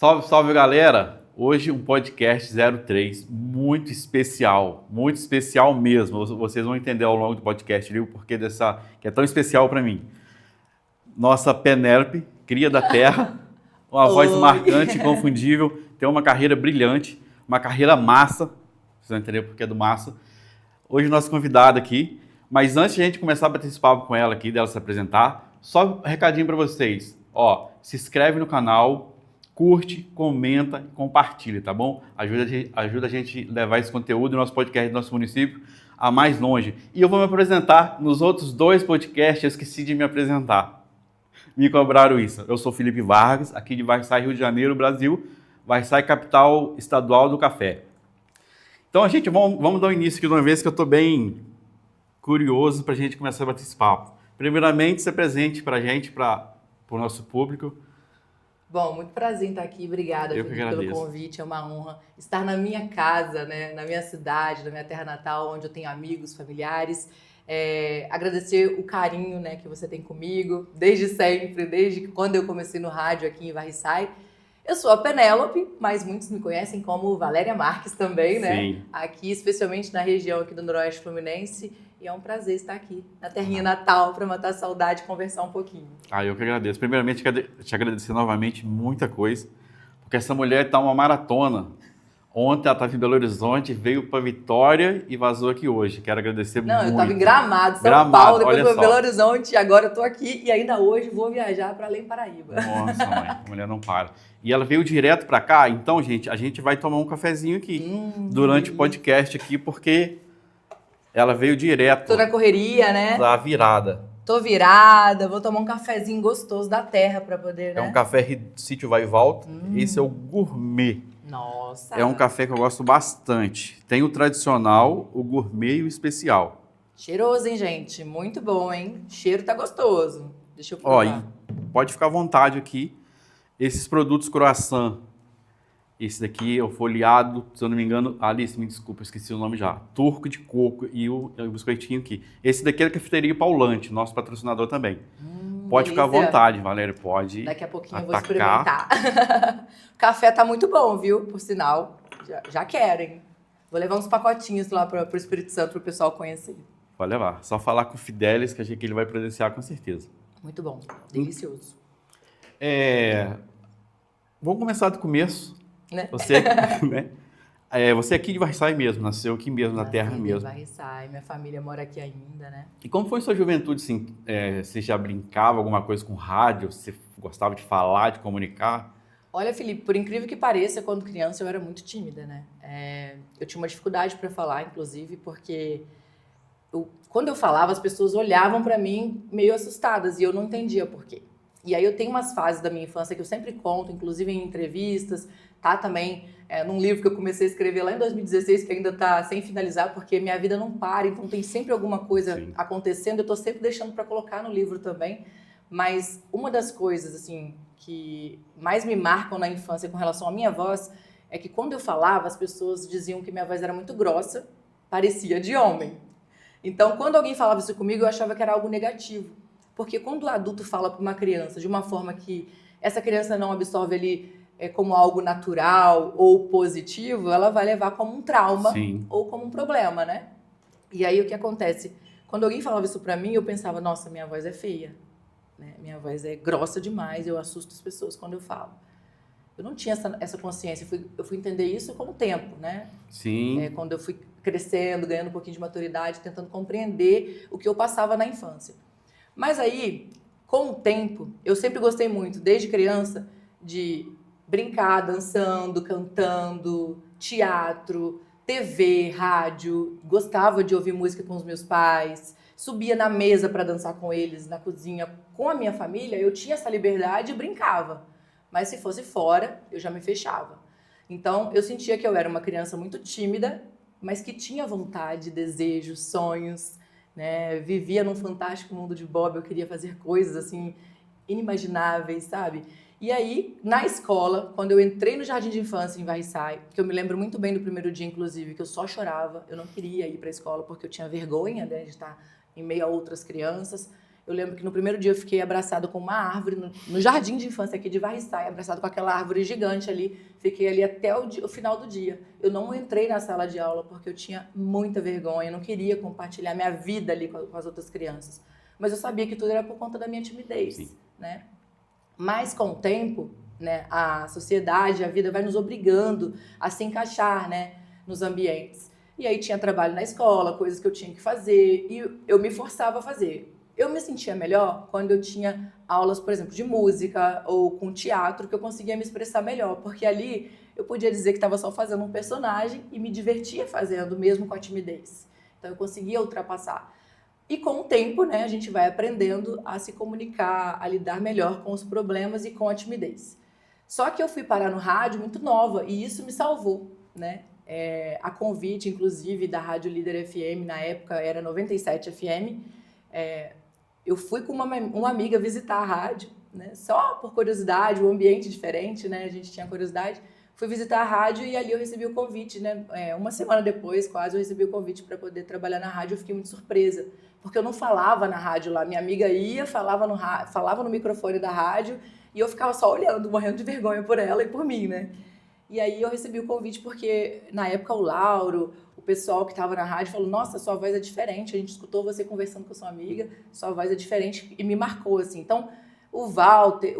Salve, salve, galera! Hoje um podcast 03 muito especial mesmo. Vocês vão entender ao longo do podcast o porquê dessa que é tão especial para mim. Nossa Penélope, cria da terra, uma voz marcante, inconfundível, tem uma carreira brilhante, uma carreira massa. Vocês vão entender o porquê do massa. Hoje nosso convidado aqui, mas antes de a gente começar a bater esse papo com ela aqui, dela se apresentar, só um recadinho para vocês. Se inscreve no canal, curte, comenta e compartilha, tá bom? Ajuda a gente a levar esse conteúdo do nosso podcast do nosso município a mais longe. E eu vou me apresentar nos outros 2 podcasts, eu esqueci de me apresentar. Me cobraram isso. Eu sou Felipe Vargas, aqui de Vargas, Rio de Janeiro, Brasil. Vargas, capital estadual do café. Então, gente, vamos dar um início aqui de uma vez que eu estou bem curioso para a gente começar a bater esse papo. Primeiramente, se apresente para a gente, para o nosso público. Bom, muito prazer em estar aqui. Obrigada, Felipe, pelo convite. É uma honra estar na minha casa, né? Na minha cidade, na minha terra natal, onde eu tenho amigos, familiares. Agradecer o carinho, né, que você tem comigo, desde sempre, desde quando eu comecei no rádio aqui em Varriçai. Eu sou a Penélope, mas muitos me conhecem como Valéria Marques também, né? Sim. Aqui, especialmente na região aqui do Noroeste Fluminense. E é um prazer estar aqui na terrinha natal para matar a saudade e conversar um pouquinho. Eu que agradeço. Primeiramente, te agradecer novamente muita coisa, porque essa mulher está uma maratona. Ontem ela estava em Belo Horizonte, veio para Vitória e vazou aqui hoje. Quero agradecer muito. Não, eu estava em Gramado, São Paulo, depois fui para Belo Horizonte e agora eu estou aqui e ainda hoje vou viajar para Além Paraíba. Nossa, mãe, a mulher não para. E ela veio direto para cá, então, gente, a gente vai tomar um cafezinho aqui durante o podcast aqui, porque ela veio direto. Tô na correria, né? Tá virada. Tô virada, vou tomar um cafezinho gostoso da terra para poder, né? É um café Sítio Vai e Volta. Esse é o gourmet. Nossa! É um café que eu gosto bastante. Tem o tradicional, o gourmet e o especial. Cheiroso, hein, gente? Muito bom, hein? O cheiro tá gostoso. Deixa eu provar. Pode ficar à vontade aqui. Esses produtos croissant. Esse daqui é o folheado, se eu não me engano, Alice, me desculpa, esqueci o nome já. Turco de coco e o biscoitinho aqui. Esse daqui é a Cafeteria Paulante, nosso patrocinador também. Pode ficar à vontade, Valéria, pode. Daqui a pouquinho atacar. Eu vou experimentar. O café tá muito bom, viu? Por sinal, já querem. Vou levar uns pacotinhos lá para o Espírito Santo para o pessoal conhecer. Pode levar. Só falar com o Fidelis que ele vai presenciar com certeza. Muito bom, delicioso. Vamos começar do começo. Né? Você, né? Você é aqui de Varriçai mesmo, nasceu aqui mesmo, na terra mesmo. Varriçai, minha família mora aqui ainda, né? E como foi sua juventude, assim? Você já brincava alguma coisa com rádio? Você gostava de falar, de comunicar? Olha, Felipe, por incrível que pareça, quando criança eu era muito tímida, né? Eu tinha uma dificuldade para falar, inclusive, porque quando eu falava, as pessoas olhavam para mim meio assustadas e eu não entendia por quê. E aí eu tenho umas fases da minha infância que eu sempre conto, inclusive em entrevistas, tá também num livro que eu comecei a escrever lá em 2016, que ainda tá sem finalizar, porque minha vida não para, então tem sempre alguma coisa acontecendo, eu tô sempre deixando para colocar no livro também. Mas uma das coisas, assim, que mais me marcam na infância com relação à minha voz, é que quando eu falava, as pessoas diziam que minha voz era muito grossa, parecia de homem. Então, quando alguém falava isso comigo, eu achava que era algo negativo. Porque quando o adulto fala para uma criança de uma forma que essa criança não absorve ali como algo natural ou positivo, ela vai levar como um trauma ou como um problema, né? E aí o que acontece? Quando alguém falava isso para mim, eu pensava, nossa, minha voz é feia, né? Minha voz é grossa demais, eu assusto as pessoas quando eu falo. Eu não tinha essa consciência, eu fui entender isso com o tempo, né? Sim. Quando eu fui crescendo, ganhando um pouquinho de maturidade, tentando compreender o que eu passava na infância. Mas aí, com o tempo, eu sempre gostei muito, desde criança, de brincar, dançando, cantando, teatro, TV, rádio. Gostava de ouvir música com os meus pais, subia na mesa para dançar com eles, na cozinha. Com a minha família, eu tinha essa liberdade e brincava. Mas se fosse fora, eu já me fechava. Então, eu sentia que eu era uma criança muito tímida, mas que tinha vontade, desejos, sonhos, né? Vivia num fantástico mundo de Bob, eu queria fazer coisas assim inimagináveis, sabe? E aí, na escola, quando eu entrei no jardim de infância em Varriçai, que eu me lembro muito bem do primeiro dia, inclusive, que eu só chorava, eu não queria ir para a escola porque eu tinha vergonha, né, de estar em meio a outras crianças. Eu lembro que no primeiro dia eu fiquei abraçado com uma árvore, no jardim de infância aqui de Varriçai, abraçado com aquela árvore gigante ali. Fiquei ali até o final do dia. Eu não entrei na sala de aula porque eu tinha muita vergonha, eu não queria compartilhar minha vida ali com as outras crianças. Mas eu sabia que tudo era por conta da minha timidez, né? Mas com o tempo, né, a sociedade, a vida vai nos obrigando a se encaixar, né, nos ambientes. E aí tinha trabalho na escola, coisas que eu tinha que fazer, e eu me forçava a fazer. Eu me sentia melhor quando eu tinha aulas, por exemplo, de música ou com teatro, que eu conseguia me expressar melhor, porque ali eu podia dizer que estava só fazendo um personagem e me divertia fazendo, mesmo com a timidez. Então eu conseguia ultrapassar. E com o tempo, né, a gente vai aprendendo a se comunicar, a lidar melhor com os problemas e com a timidez. Só que eu fui parar no rádio muito nova e isso me salvou, né? A convite, inclusive, da Rádio Líder FM, na época era 97 FM, eu fui com uma amiga visitar a rádio, né? Só por curiosidade, o ambiente diferente, né? A gente tinha curiosidade. Fui visitar a rádio e ali eu recebi o convite, né? Uma semana depois, quase, eu recebi o convite para poder trabalhar na rádio. Eu fiquei muito surpresa, porque eu não falava na rádio lá. Minha amiga ia, falava no microfone da rádio e eu ficava só olhando, morrendo de vergonha por ela e por mim, né? E aí eu recebi o convite porque, na época, o Lauro, o pessoal que estava na rádio falou: nossa, sua voz é diferente, a gente escutou você conversando com a sua amiga, sua voz é diferente, e me marcou, assim. Então, o Walter,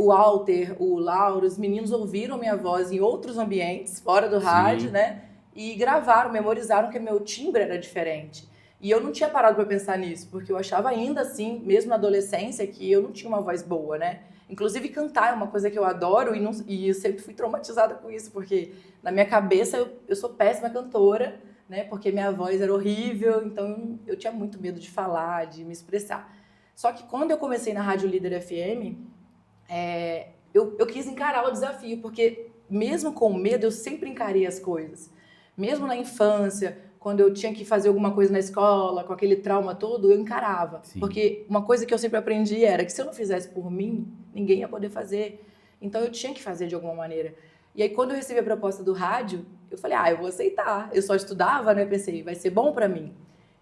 o Lauro, os meninos ouviram minha voz em outros ambientes, fora do rádio, né? E gravaram, memorizaram que meu timbre era diferente. E eu não tinha parado para pensar nisso, porque eu achava ainda assim, mesmo na adolescência, que eu não tinha uma voz boa, né? Inclusive cantar é uma coisa que eu adoro e eu sempre fui traumatizada com isso, porque na minha cabeça eu sou péssima cantora, né? Porque minha voz era horrível, então eu tinha muito medo de falar, de me expressar. Só que quando eu comecei na Rádio Líder FM, eu quis encarar o desafio, porque mesmo com medo eu sempre encarei as coisas. Mesmo na infância, quando eu tinha que fazer alguma coisa na escola, com aquele trauma todo, eu encarava. Sim. Porque uma coisa que eu sempre aprendi era que se eu não fizesse por mim, ninguém ia poder fazer. Então eu tinha que fazer de alguma maneira. E aí quando eu recebi a proposta do rádio, eu falei, eu vou aceitar. Eu só estudava, né? Pensei, vai ser bom pra mim.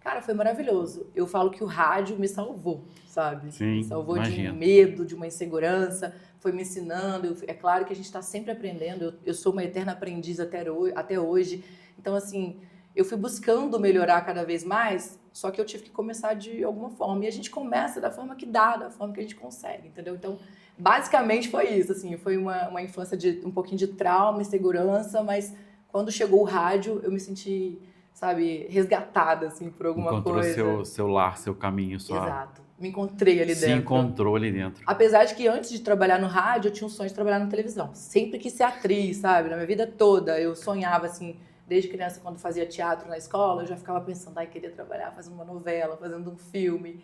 Cara, foi maravilhoso. Eu falo que o rádio me salvou, sabe? Sim, me salvou imagino. De um medo, de uma insegurança, foi me ensinando. É claro que a gente está sempre aprendendo. Eu sou uma eterna aprendiz até hoje. Então, assim, eu fui buscando melhorar cada vez mais, só que eu tive que começar de alguma forma. E a gente começa da forma que dá, da forma que a gente consegue, entendeu? Então, basicamente foi isso, assim. Foi uma infância de um pouquinho de trauma, insegurança, mas quando chegou o rádio, eu me senti, sabe, resgatada, assim, por alguma coisa. Encontrou seu lar, seu caminho, Exato. Me encontrei ali dentro. Se encontrou ali dentro. Apesar de que antes de trabalhar no rádio, eu tinha um sonho de trabalhar na televisão. Sempre quis ser atriz, sabe? Na minha vida toda, eu sonhava, assim, desde criança, quando fazia teatro na escola, eu já ficava pensando, queria trabalhar fazendo uma novela, fazendo um filme.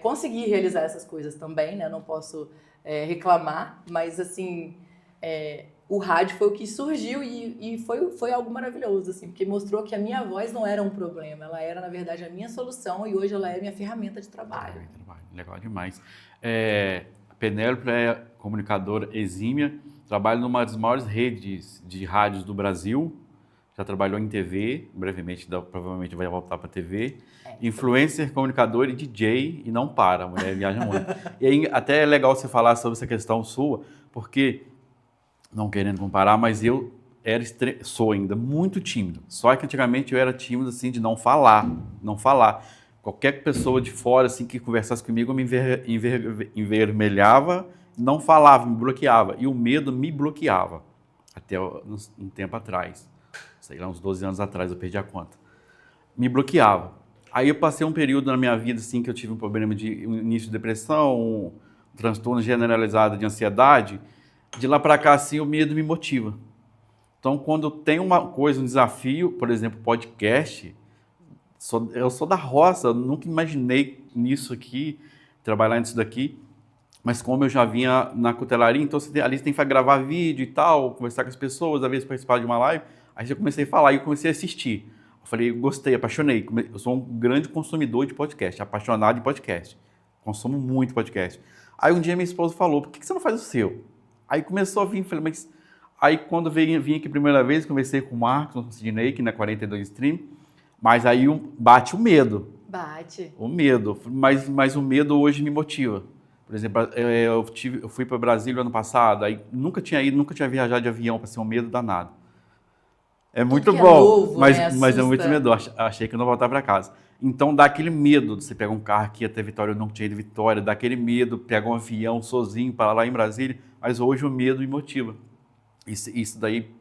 Consegui realizar essas coisas também, né? Não posso reclamar, mas, assim, o rádio foi o que surgiu e foi algo maravilhoso, assim, porque mostrou que a minha voz não era um problema, ela era, na verdade, a minha solução e hoje ela é a minha ferramenta de trabalho. Legal demais. A Penélope é comunicadora exímia, trabalha numa das maiores redes de rádios do Brasil, já trabalhou em TV, brevemente, provavelmente vai voltar para TV, influencer, comunicador e DJ, e não para, a mulher viaja muito. E aí, até é legal você falar sobre essa questão sua, porque, não querendo comparar, mas eu sou ainda muito tímido. Só que antigamente eu era tímido, assim, de não falar. Qualquer pessoa de fora, assim, que conversasse comigo, eu me envermelhava, não falava, me bloqueava. E o medo me bloqueava, até um tempo atrás. Sei lá, uns 12 anos atrás, eu perdi a conta. Me bloqueava. Aí eu passei um período na minha vida, assim, que eu tive um problema de início de depressão, um transtorno generalizado de ansiedade. De lá para cá, assim, o medo me motiva. Então, quando eu tenho uma coisa, um desafio, por exemplo, podcast, eu sou da roça, eu nunca imaginei nisso aqui, trabalhar nisso daqui, mas como eu já vinha na cutelaria, então ali você tem que gravar vídeo e tal, conversar com as pessoas, às vezes participar de uma live, aí eu comecei a falar e eu comecei a assistir. Eu falei, gostei, apaixonei, eu sou um grande consumidor de podcast, apaixonado de podcast, consumo muito podcast. Aí um dia minha esposa falou, por que você não faz o seu? Aí começou a vir, falei, mas... Aí quando vim aqui a primeira vez, conversei com o Marcos, no Sidney, que na 42 Stream, mas aí bate o medo. Bate. O medo, mas o medo hoje me motiva. Por exemplo, eu fui para Brasília ano passado, aí nunca tinha viajado de avião para ser um medo danado. É Tudo muito que é bom, novo, né? mas é muito Assusta. medo. Achei que eu não voltava para casa. Então dá aquele medo de você pegar um carro que ia ter Vitória, eu não tinha ido Vitória, dá aquele medo, pegar um avião sozinho para lá em Brasília, mas hoje o medo me motiva. Isso daí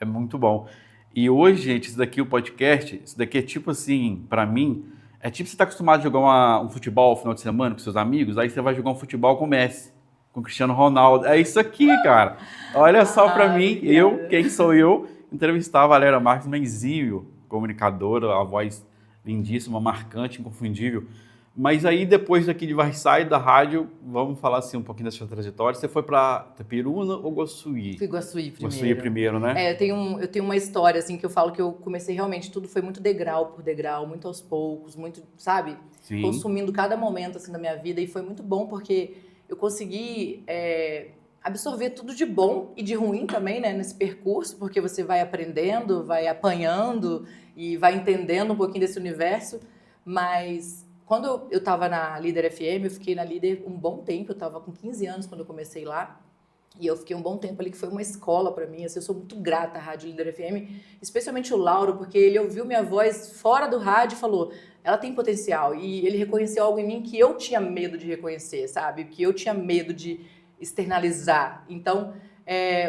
é muito bom. E hoje, gente, isso daqui, o podcast, isso daqui é tipo assim, para mim, é tipo você tá acostumado a jogar um futebol no final de semana com seus amigos, aí você vai jogar um futebol com o Messi, com o Cristiano Ronaldo. É isso aqui, cara. Olha só para Ah, mim, obrigada. quem sou eu, entrevistar a Valéria Marques, uma exímio comunicadora, a voz lindíssima, marcante, inconfundível. Mas aí, depois daqui de Varsai, da rádio, vamos falar assim um pouquinho da sua trajetória. Você foi para Itaperuna ou Guaçuí? Fui Guaçuí Guaçuí primeiro. primeiro, né? Eu tenho uma história, assim, que eu falo que eu comecei realmente, tudo foi muito degrau por degrau, muito aos poucos, muito, sabe? Sim. Consumindo cada momento, assim, da minha vida. E foi muito bom porque eu consegui absorver tudo de bom e de ruim também, né? Nesse percurso, porque você vai aprendendo, vai apanhando e vai entendendo um pouquinho desse universo. Mas quando eu estava na Líder FM, eu fiquei na Líder um bom tempo. Eu estava com 15 anos quando eu comecei lá. E eu fiquei um bom tempo ali, que foi uma escola para mim. Assim, eu sou muito grata à Rádio Líder FM, especialmente o Lauro, porque ele ouviu minha voz fora do rádio e falou, ela tem potencial. E ele reconheceu algo em mim que eu tinha medo de reconhecer, sabe? Que eu tinha medo de externalizar. Então,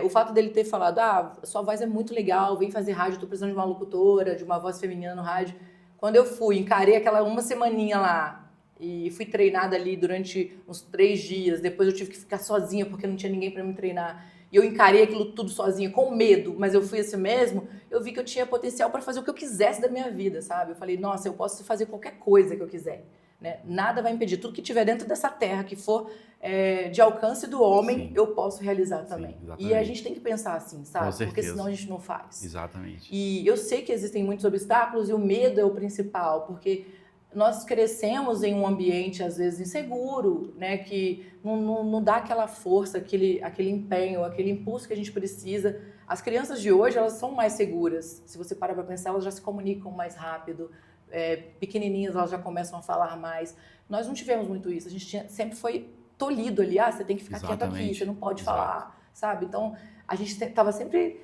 o fato dele ter falado, sua voz é muito legal, vem fazer rádio, tô precisando de uma locutora, de uma voz feminina no rádio. Quando eu fui, encarei aquela uma semaninha lá, e fui treinada ali durante uns 3 dias. Depois eu tive que ficar sozinha porque não tinha ninguém para me treinar. E eu encarei aquilo tudo sozinha, com medo, mas eu fui assim mesmo. Eu vi que eu tinha potencial para fazer o que eu quisesse da minha vida, sabe? Eu falei, nossa, eu posso fazer qualquer coisa que eu quiser. Né? Nada vai impedir. Tudo que tiver dentro dessa terra, que for de alcance do homem, Sim. eu posso realizar também. Sim, e a gente tem que pensar assim, sabe? Com certeza. Porque senão a gente não faz. Exatamente. E eu sei que existem muitos obstáculos e o medo é o principal, porque nós crescemos em um ambiente, às vezes, inseguro, né? Que não dá aquela força, aquele empenho, aquele impulso que a gente precisa. As crianças de hoje, elas são mais seguras. Se você parar para pensar, elas já se comunicam mais rápido. Pequenininhas, elas já começam a falar mais. Nós não tivemos muito isso. A gente sempre foi tolhido ali. Você tem que ficar quieto aqui, você não pode falar, sabe? Então, a gente estava sempre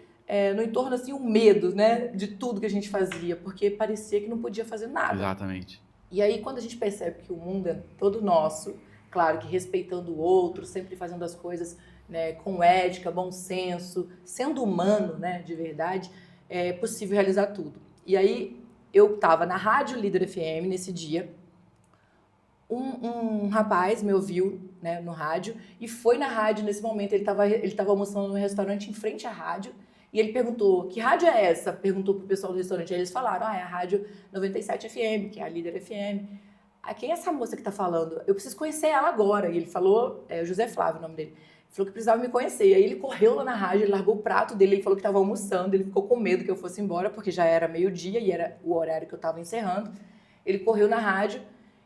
no entorno, assim, um medo, né? De tudo que a gente fazia, porque parecia que não podia fazer nada. Exatamente. E aí, quando a gente percebe que o mundo é todo nosso, claro que respeitando o outro, sempre fazendo as coisas, né, com ética, bom senso, sendo humano, né, de verdade, é possível realizar tudo. E aí, eu estava na Rádio Líder FM nesse dia, um rapaz me ouviu, né, no rádio e foi na rádio nesse momento. Ele estava almoçando no restaurante em frente à rádio. E ele perguntou, que rádio é essa? Perguntou pro pessoal do restaurante. Aí eles falaram, é a Rádio 97 FM, que é a Líder FM. Quem é essa moça que tá falando? Eu preciso conhecer ela agora. E ele falou, o José Flávio, o nome dele. Ele falou que precisava me conhecer. E aí ele correu lá na rádio, ele largou o prato dele, ele falou que estava almoçando, ele ficou com medo que eu fosse embora, porque já era meio-dia e era o horário que eu estava encerrando. Ele correu na rádio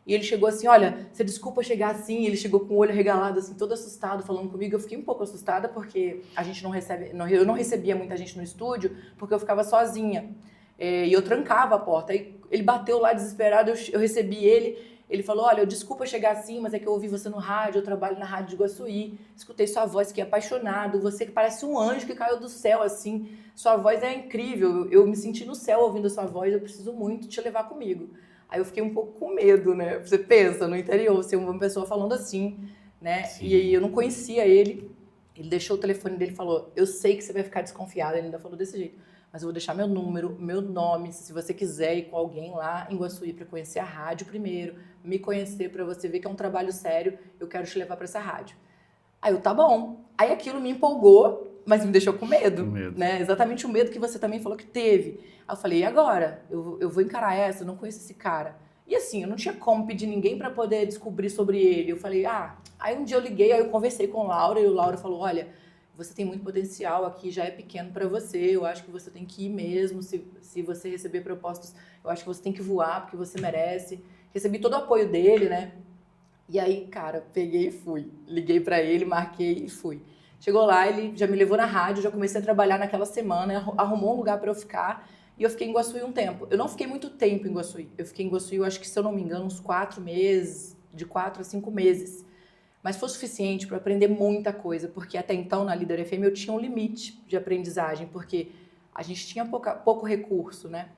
e ele chegou assim, olha, você desculpa chegar assim. Ele chegou com o olho regalado, assim, todo assustado, falando comigo. Eu fiquei um pouco assustada, porque a gente eu não recebia muita gente no estúdio, porque eu ficava sozinha. E eu trancava a porta. Aí ele bateu lá desesperado, eu recebi ele. Ele falou, olha, desculpa chegar assim, mas é que eu ouvi você no rádio, eu trabalho na Rádio de Guaçuí, escutei sua voz, fiquei apaixonado, você que parece um anjo que caiu do céu, assim, sua voz é incrível, eu me senti no céu ouvindo a sua voz, eu preciso muito te levar comigo. Aí eu fiquei um pouco com medo, né? Você pensa, no interior, você é uma pessoa falando assim, né? Sim. E aí eu não conhecia ele deixou o telefone dele e falou, eu sei que você vai ficar desconfiado, ele ainda falou desse jeito, mas eu vou deixar meu número, meu nome, se você quiser ir com alguém lá em Guaçuí para conhecer a rádio primeiro, me conhecer para você ver que é um trabalho sério, eu quero te levar para essa rádio. Aí eu, tá bom. Aí aquilo me empolgou, mas me deixou com medo, né? Exatamente o medo que você também falou que teve. Aí eu falei, e agora? Eu vou encarar essa, eu não conheço esse cara. E assim, eu não tinha como pedir ninguém para poder descobrir sobre ele. Eu falei, Aí um dia eu liguei, aí eu conversei com o Laura, e o Laura falou, olha, você tem muito potencial aqui, já é pequeno para você, eu acho que você tem que ir mesmo, se você receber propostas, eu acho que você tem que voar, porque você merece. Recebi todo o apoio dele, né? E aí, cara, peguei e fui. Liguei pra ele, marquei e fui. Chegou lá, ele já me levou na rádio, já comecei a trabalhar naquela semana, arrumou um lugar pra eu ficar. E eu fiquei em Iguaçuí um tempo. Eu não fiquei muito tempo em Iguaçuí. Eu fiquei em Iguaçuí, eu acho que, se eu não me engano, uns 4 meses, de 4 a 5 meses. Mas foi suficiente para aprender muita coisa, porque até então, na Líder FM, eu tinha um limite de aprendizagem, porque a gente tinha pouco recurso, né?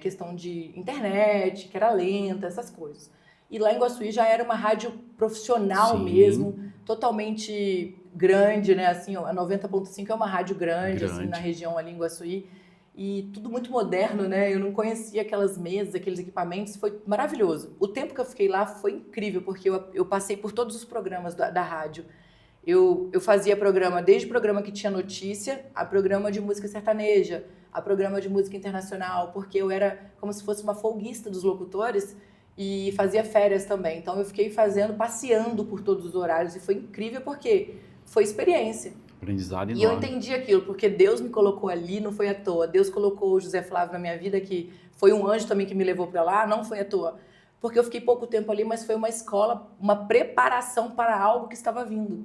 Questão de internet, que era lenta, essas coisas. E lá em Iguaçuí já era uma rádio profissional mesmo, totalmente grande, né? Assim, a 90.5 é uma rádio grande. Assim, na região ali em Iguaçuí. E tudo muito moderno, né? Eu não conhecia aquelas mesas, aqueles equipamentos, foi maravilhoso. O tempo que eu fiquei lá foi incrível, porque eu passei por todos os programas da rádio. Eu fazia programa, desde programa que tinha notícia, a programa de música sertaneja, a programa de música internacional, porque eu era como se fosse uma folguista dos locutores e fazia férias também. Então eu fiquei passeando por todos os horários, e foi incrível porque foi experiência. Aprendizado enorme. E eu entendi aquilo, porque Deus me colocou ali, não foi à toa. Deus colocou o José Flávio na minha vida, que foi um anjo também que me levou para lá, não foi à toa. Porque eu fiquei pouco tempo ali, mas foi uma escola, uma preparação para algo que estava vindo.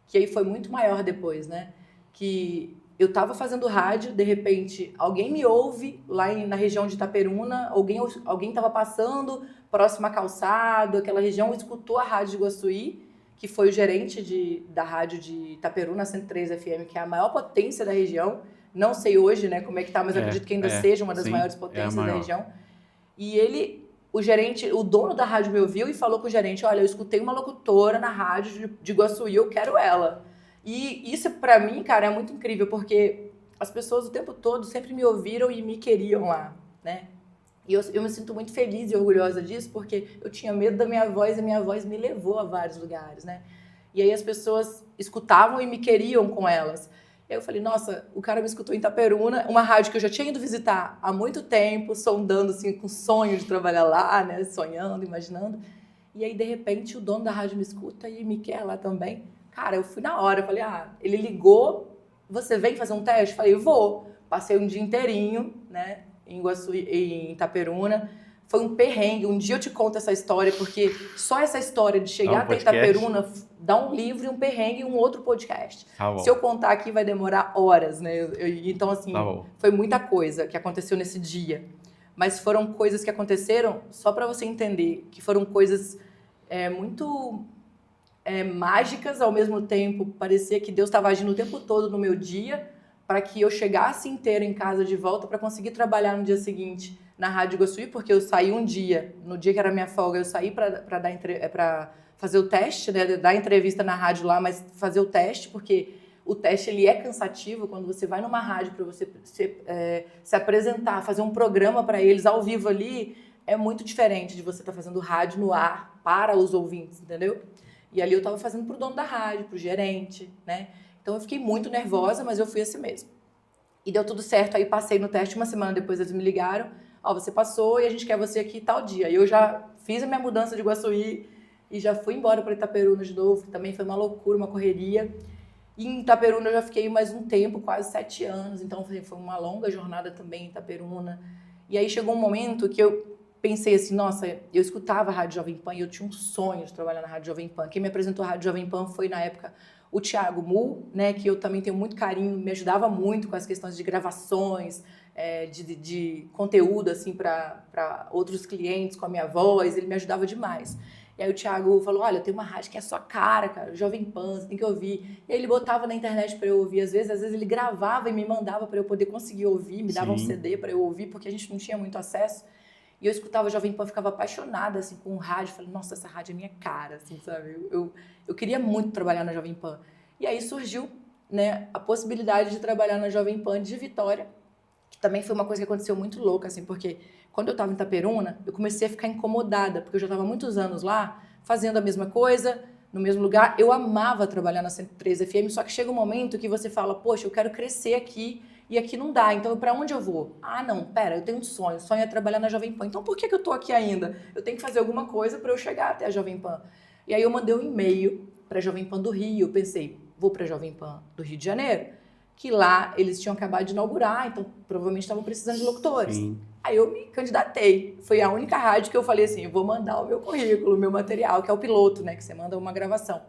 Que aí foi muito maior depois, né? Que eu estava fazendo rádio, de repente, alguém me ouve lá na região de Itaperuna, alguém estava passando próximo à Calçado, aquela região, escutou a rádio de Iguaçuí, que foi o gerente da rádio de Itaperuna, 103 FM, que é a maior potência da região. Não sei hoje, né, como é que tá, mas acredito que ainda seja uma das maiores potências da região. E o dono da rádio me ouviu e falou com o gerente: olha, eu escutei uma locutora na rádio de Iguaçuí, eu quero ela. E isso, pra mim, cara, é muito incrível, porque as pessoas o tempo todo sempre me ouviram e me queriam lá, né? E eu me sinto muito feliz e orgulhosa disso, porque eu tinha medo da minha voz, e a minha voz me levou a vários lugares, né? E aí as pessoas escutavam e me queriam com elas. E aí eu falei, nossa, o cara me escutou em Itaperuna, uma rádio que eu já tinha ido visitar há muito tempo, sondando, assim, com sonho de trabalhar lá, né? Sonhando, imaginando. E aí, de repente, o dono da rádio me escuta e me quer lá também. Cara, eu fui na hora, eu falei, ele ligou, você vem fazer um teste? Eu falei, vou. Passei um dia inteirinho, né? Em Iguaçuí, em Itaperuna. Foi um perrengue. Um dia eu te conto essa história, porque só essa história de chegar até Itaperuna dá um livro e um perrengue e um outro podcast. Se eu contar aqui, vai demorar horas, né? Então, assim, foi muita coisa que aconteceu nesse dia. Mas foram coisas que aconteceram, só para você entender, que foram coisas muito mágicas, ao mesmo tempo. Parecia que Deus estava agindo o tempo todo no meu dia, para que eu chegasse inteira em casa de volta para conseguir trabalhar no dia seguinte na Rádio Iguaçuí, porque eu saí um dia, no dia que era minha folga, eu saí para fazer o teste, né, dar entrevista na rádio lá, mas fazer o teste, porque o teste ele é cansativo quando você vai numa rádio para você se apresentar, fazer um programa para eles ao vivo ali, é muito diferente de você estar fazendo rádio no ar para os ouvintes, entendeu? E ali eu estava fazendo para o dono da rádio, para o gerente, né? Então eu fiquei muito nervosa, mas eu fui assim mesmo. E deu tudo certo, aí passei no teste, uma semana depois eles me ligaram, você passou e a gente quer você aqui tal dia. E eu já fiz a minha mudança de Iguaçuí e já fui embora para Itaperuna de novo, que também foi uma loucura, uma correria. E em Itaperuna eu já fiquei mais um tempo, quase 7 anos, então foi uma longa jornada também em Itaperuna. E aí chegou um momento que eu pensei assim, nossa, eu escutava a Rádio Jovem Pan e eu tinha um sonho de trabalhar na Rádio Jovem Pan. Quem me apresentou a Rádio Jovem Pan foi, na época, o Thiago Mu, né, que eu também tenho muito carinho, me ajudava muito com as questões de gravações, de conteúdo assim, para outros clientes com a minha voz, ele me ajudava demais. E aí o Thiago falou, olha, tem uma rádio que é a sua cara, Jovem Pan, você tem que ouvir. E aí ele botava na internet para eu ouvir, às vezes ele gravava e me mandava para eu poder conseguir ouvir, me dava um CD para eu ouvir, porque a gente não tinha muito acesso. E eu escutava Jovem Pan, ficava apaixonada assim, com o rádio, falei, nossa, essa rádio é minha cara, assim, sabe? Eu queria muito trabalhar na Jovem Pan. E aí surgiu, né, a possibilidade de trabalhar na Jovem Pan de Vitória, que também foi uma coisa que aconteceu muito louca, assim, porque quando eu estava em Itaperuna, eu comecei a ficar incomodada, porque eu já estava há muitos anos lá, fazendo a mesma coisa, no mesmo lugar. Eu amava trabalhar na 103 FM, só que chega um momento que você fala, poxa, eu quero crescer aqui, e aqui não dá, então para onde eu vou? Não, pera, eu tenho um sonho, o sonho é trabalhar na Jovem Pan, então por que eu tô aqui ainda? Eu tenho que fazer alguma coisa para eu chegar até a Jovem Pan. E aí eu mandei um e-mail para a Jovem Pan do Rio, eu pensei, vou para a Jovem Pan do Rio de Janeiro, que lá eles tinham acabado de inaugurar, então provavelmente estavam precisando de locutores. Sim. Aí eu me candidatei, foi a única rádio que eu falei assim, eu vou mandar o meu currículo, o meu material, que é o piloto, né, que você manda uma gravação.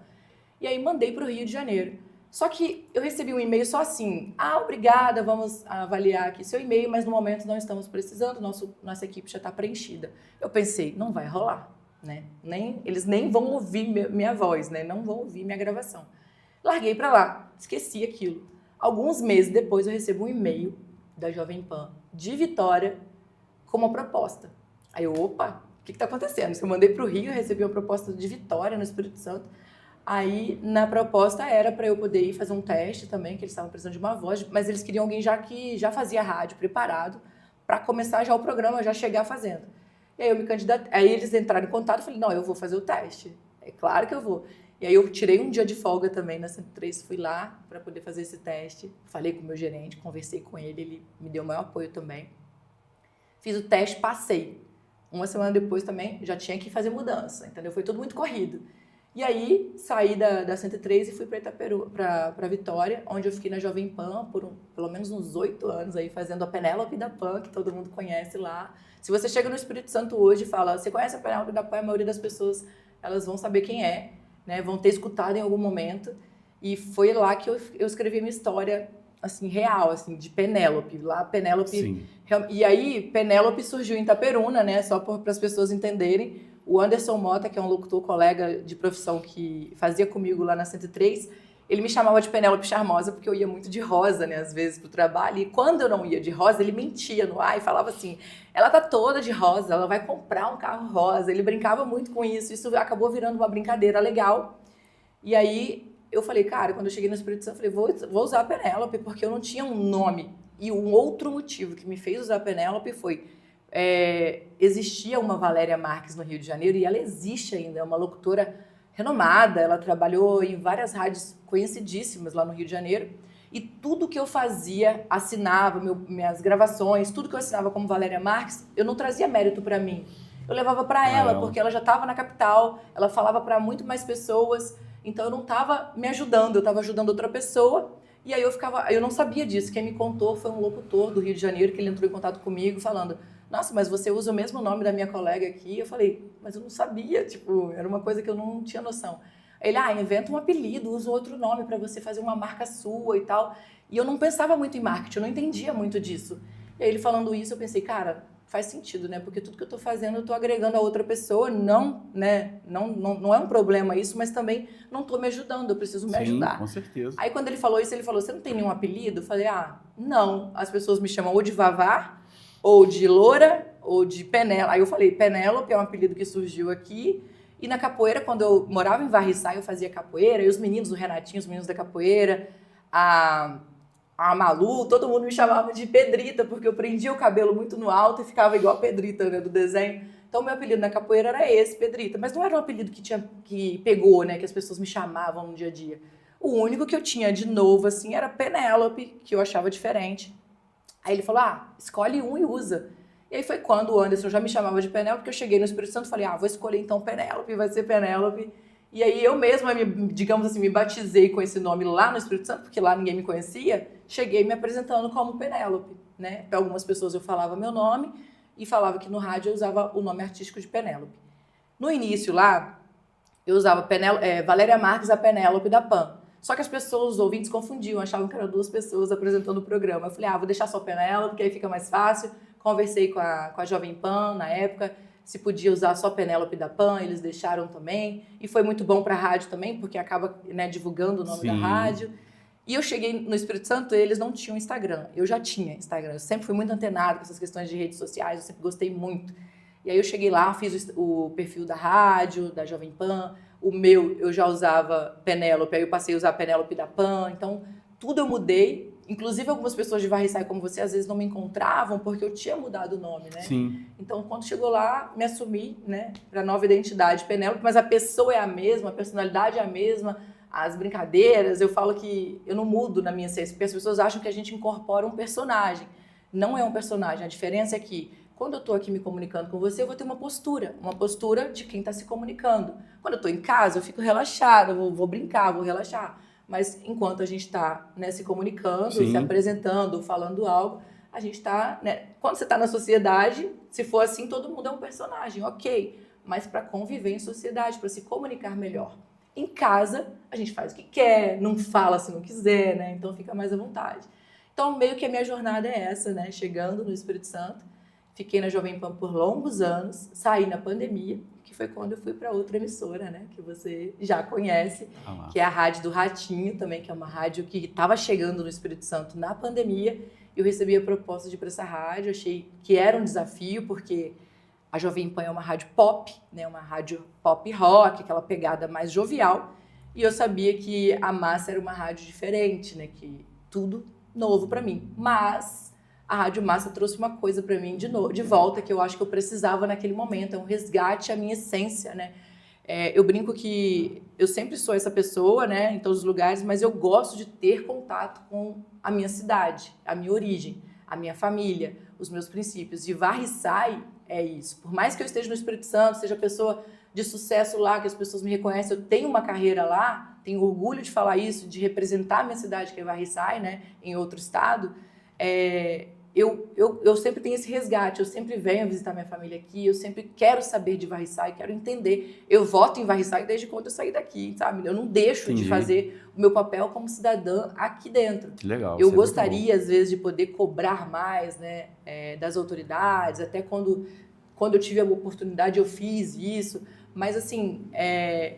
E aí mandei para o Rio de Janeiro. Só que eu recebi um e-mail só assim, obrigada, vamos avaliar aqui seu e-mail, mas no momento não estamos precisando, nossa equipe já está preenchida. Eu pensei, não vai rolar, né? Eles nem vão ouvir minha voz, né? Não vão ouvir minha gravação. Larguei para lá, esqueci aquilo. Alguns meses depois eu recebo um e-mail da Jovem Pan de Vitória com uma proposta. Aí eu, opa, o que está acontecendo? Eu mandei para o Rio, recebi uma proposta de Vitória, no Espírito Santo. Aí, na proposta, era para eu poder ir fazer um teste também, que eles estavam precisando de uma voz, mas eles queriam alguém que já fazia rádio, preparado, para começar já o programa, já chegar fazendo. E aí eu me candidatei, aí eles entraram em contato, eu falei, não, eu vou fazer o teste. É claro que eu vou. E aí eu tirei um dia de folga também na 103, fui lá para poder fazer esse teste, falei com o meu gerente, conversei com ele, ele me deu o maior apoio também. Fiz o teste, passei. Uma semana depois também já tinha que fazer mudança, entendeu? Foi tudo muito corrido. E aí saí da 103 e fui para Itaperu, para Vitória, onde eu fiquei na Jovem Pan por pelo menos uns 8 anos aí, fazendo a Penélope da Pan, que todo mundo conhece lá. Se você chega no Espírito Santo hoje e fala, você conhece a Penélope da Pan? A maioria das pessoas, elas vão saber quem é, né? Vão ter escutado em algum momento. E foi lá que eu escrevi minha história, assim, real, assim, de Penélope. Lá, Penélope... Sim. E aí, Penélope surgiu em Itaperuna, né? Só para as pessoas entenderem. O Anderson Mota, que é um locutor, colega de profissão que fazia comigo lá na 103, ele me chamava de Penélope Charmosa porque eu ia muito de rosa, né, às vezes, pro trabalho. E quando eu não ia de rosa, ele mentia no ar e falava assim, ela tá toda de rosa, ela vai comprar um carro rosa. Ele brincava muito com isso. Isso acabou virando uma brincadeira legal. E aí, eu falei, cara, quando eu cheguei no Espírito Santo, eu falei, vou usar a Penélope porque eu não tinha um nome. E um outro motivo que me fez usar a Penélope foi... existia uma Valéria Marques no Rio de Janeiro e ela existe ainda, é uma locutora renomada, ela trabalhou em várias rádios conhecidíssimas lá no Rio de Janeiro e tudo que eu fazia, assinava, minhas gravações, tudo que eu assinava como Valéria Marques, eu não trazia mérito para mim, eu levava para ela, porque ela já estava na capital, ela falava para muito mais pessoas, então eu não estava me ajudando, eu estava ajudando outra pessoa. E aí eu não sabia disso, quem me contou foi um locutor do Rio de Janeiro, que ele entrou em contato comigo falando, nossa, mas você usa o mesmo nome da minha colega aqui? Eu falei, mas eu não sabia, tipo, era uma coisa que eu não tinha noção. Ele, inventa um apelido, usa outro nome para você fazer uma marca sua e tal. E eu não pensava muito em marketing, eu não entendia muito disso. E aí ele falando isso, eu pensei, cara, faz sentido, né? Porque tudo que eu tô fazendo, eu tô agregando a outra pessoa, não é um problema isso, mas também não tô me ajudando, eu preciso me ajudar. Sim, com certeza. Aí quando ele falou isso, ele falou, você não tem nenhum apelido? Eu falei, não, as pessoas me chamam ou de Vavá, ou de Loura, ou de Penélope. Aí eu falei, Penélope é um apelido que surgiu aqui. E na capoeira, quando eu morava em Varriçai, eu fazia capoeira. E os meninos, o Renatinho, os meninos da capoeira, a Malu, todo mundo me chamava de Pedrita, porque eu prendia o cabelo muito no alto e ficava igual a Pedrita, né, do desenho. Então, meu apelido na capoeira era esse, Pedrita. Mas não era um apelido que pegou, né, que as pessoas me chamavam no dia a dia. O único que eu tinha de novo, assim, era Penélope, que eu achava diferente. Aí ele falou, escolhe um e usa. E aí foi quando o Anderson já me chamava de Penélope, que eu cheguei no Espírito Santo e falei, vou escolher então Penélope, vai ser Penélope. E aí eu mesma, digamos assim, me batizei com esse nome lá no Espírito Santo, porque lá ninguém me conhecia, cheguei me apresentando como Penélope, né? Para algumas pessoas eu falava meu nome e falava que no rádio eu usava o nome artístico de Penélope. No início lá, eu usava Valéria Marques, a Penélope da Pan. Só que as pessoas, os ouvintes, confundiam, achavam que eram duas pessoas apresentando o programa. Eu falei, vou deixar só Penélope, porque aí fica mais fácil. Conversei com a Jovem Pan na época, se podia usar só Penélope da Pan, eles deixaram também. E foi muito bom para a rádio também, porque acaba, né, divulgando o nome da rádio. E eu cheguei no Espírito Santo e eles não tinham Instagram. Eu já tinha Instagram, eu sempre fui muito antenado com essas questões de redes sociais, eu sempre gostei muito. E aí eu cheguei lá, fiz o perfil da rádio, da Jovem Pan. O meu, eu já usava Penélope, aí eu passei a usar Penélope da Pan. Então, tudo eu mudei. Inclusive, algumas pessoas de Varriçai, como você, às vezes não me encontravam porque eu tinha mudado o nome, né? Sim. Então, quando chegou lá, me assumi, né, para a nova identidade Penélope, mas a pessoa é a mesma, a personalidade é a mesma, as brincadeiras, eu falo que eu não mudo na minha essência, porque as pessoas acham que a gente incorpora um personagem. Não é um personagem, a diferença é que quando eu estou aqui me comunicando com você, eu vou ter uma postura de quem está se comunicando. Quando eu estou em casa, eu fico relaxada, vou brincar, vou relaxar. Mas enquanto a gente está, né, se comunicando, se apresentando, falando algo, a gente está... Né, quando você está na sociedade, se for assim, todo mundo é um personagem, ok. Mas para conviver em sociedade, para se comunicar melhor. Em casa, a gente faz o que quer, não fala se não quiser, né? Então fica mais à vontade. Então, meio que a minha jornada é essa, né? Chegando no Espírito Santo, fiquei na Jovem Pan por longos anos, saí na pandemia, que foi quando eu fui para outra emissora, né? Que você já conhece, que é a Rádio do Ratinho também, que é uma rádio que estava chegando no Espírito Santo na pandemia. Eu recebi a proposta de ir para essa rádio, achei que era um desafio, porque a Jovem Pan é uma rádio pop, né? Uma rádio pop rock, aquela pegada mais jovial. E eu sabia que a Massa era uma rádio diferente, né? Que tudo novo para mim. Mas a Rádio Massa trouxe uma coisa para mim de volta que eu acho que eu precisava naquele momento. É um resgate à minha essência, né? Eu brinco que eu sempre sou essa pessoa, né? Em todos os lugares, mas eu gosto de ter contato com a minha cidade, a minha origem, a minha família, os meus princípios. E Varriçai é isso. Por mais que eu esteja no Espírito Santo, seja pessoa de sucesso lá, que as pessoas me reconhecem, eu tenho uma carreira lá, tenho orgulho de falar isso, de representar a minha cidade, que é Varriçai, né, em outro estado, eu sempre tenho esse resgate, eu sempre venho visitar minha família aqui, eu sempre quero saber de Varriçai, quero entender. Eu voto em Varriçai desde quando eu saí daqui, sabe? Eu não deixo de fazer o meu papel como cidadã aqui dentro. Que legal. Eu gostaria, às vezes, de poder cobrar mais, né, das autoridades, até quando eu tive a oportunidade eu fiz isso, mas assim,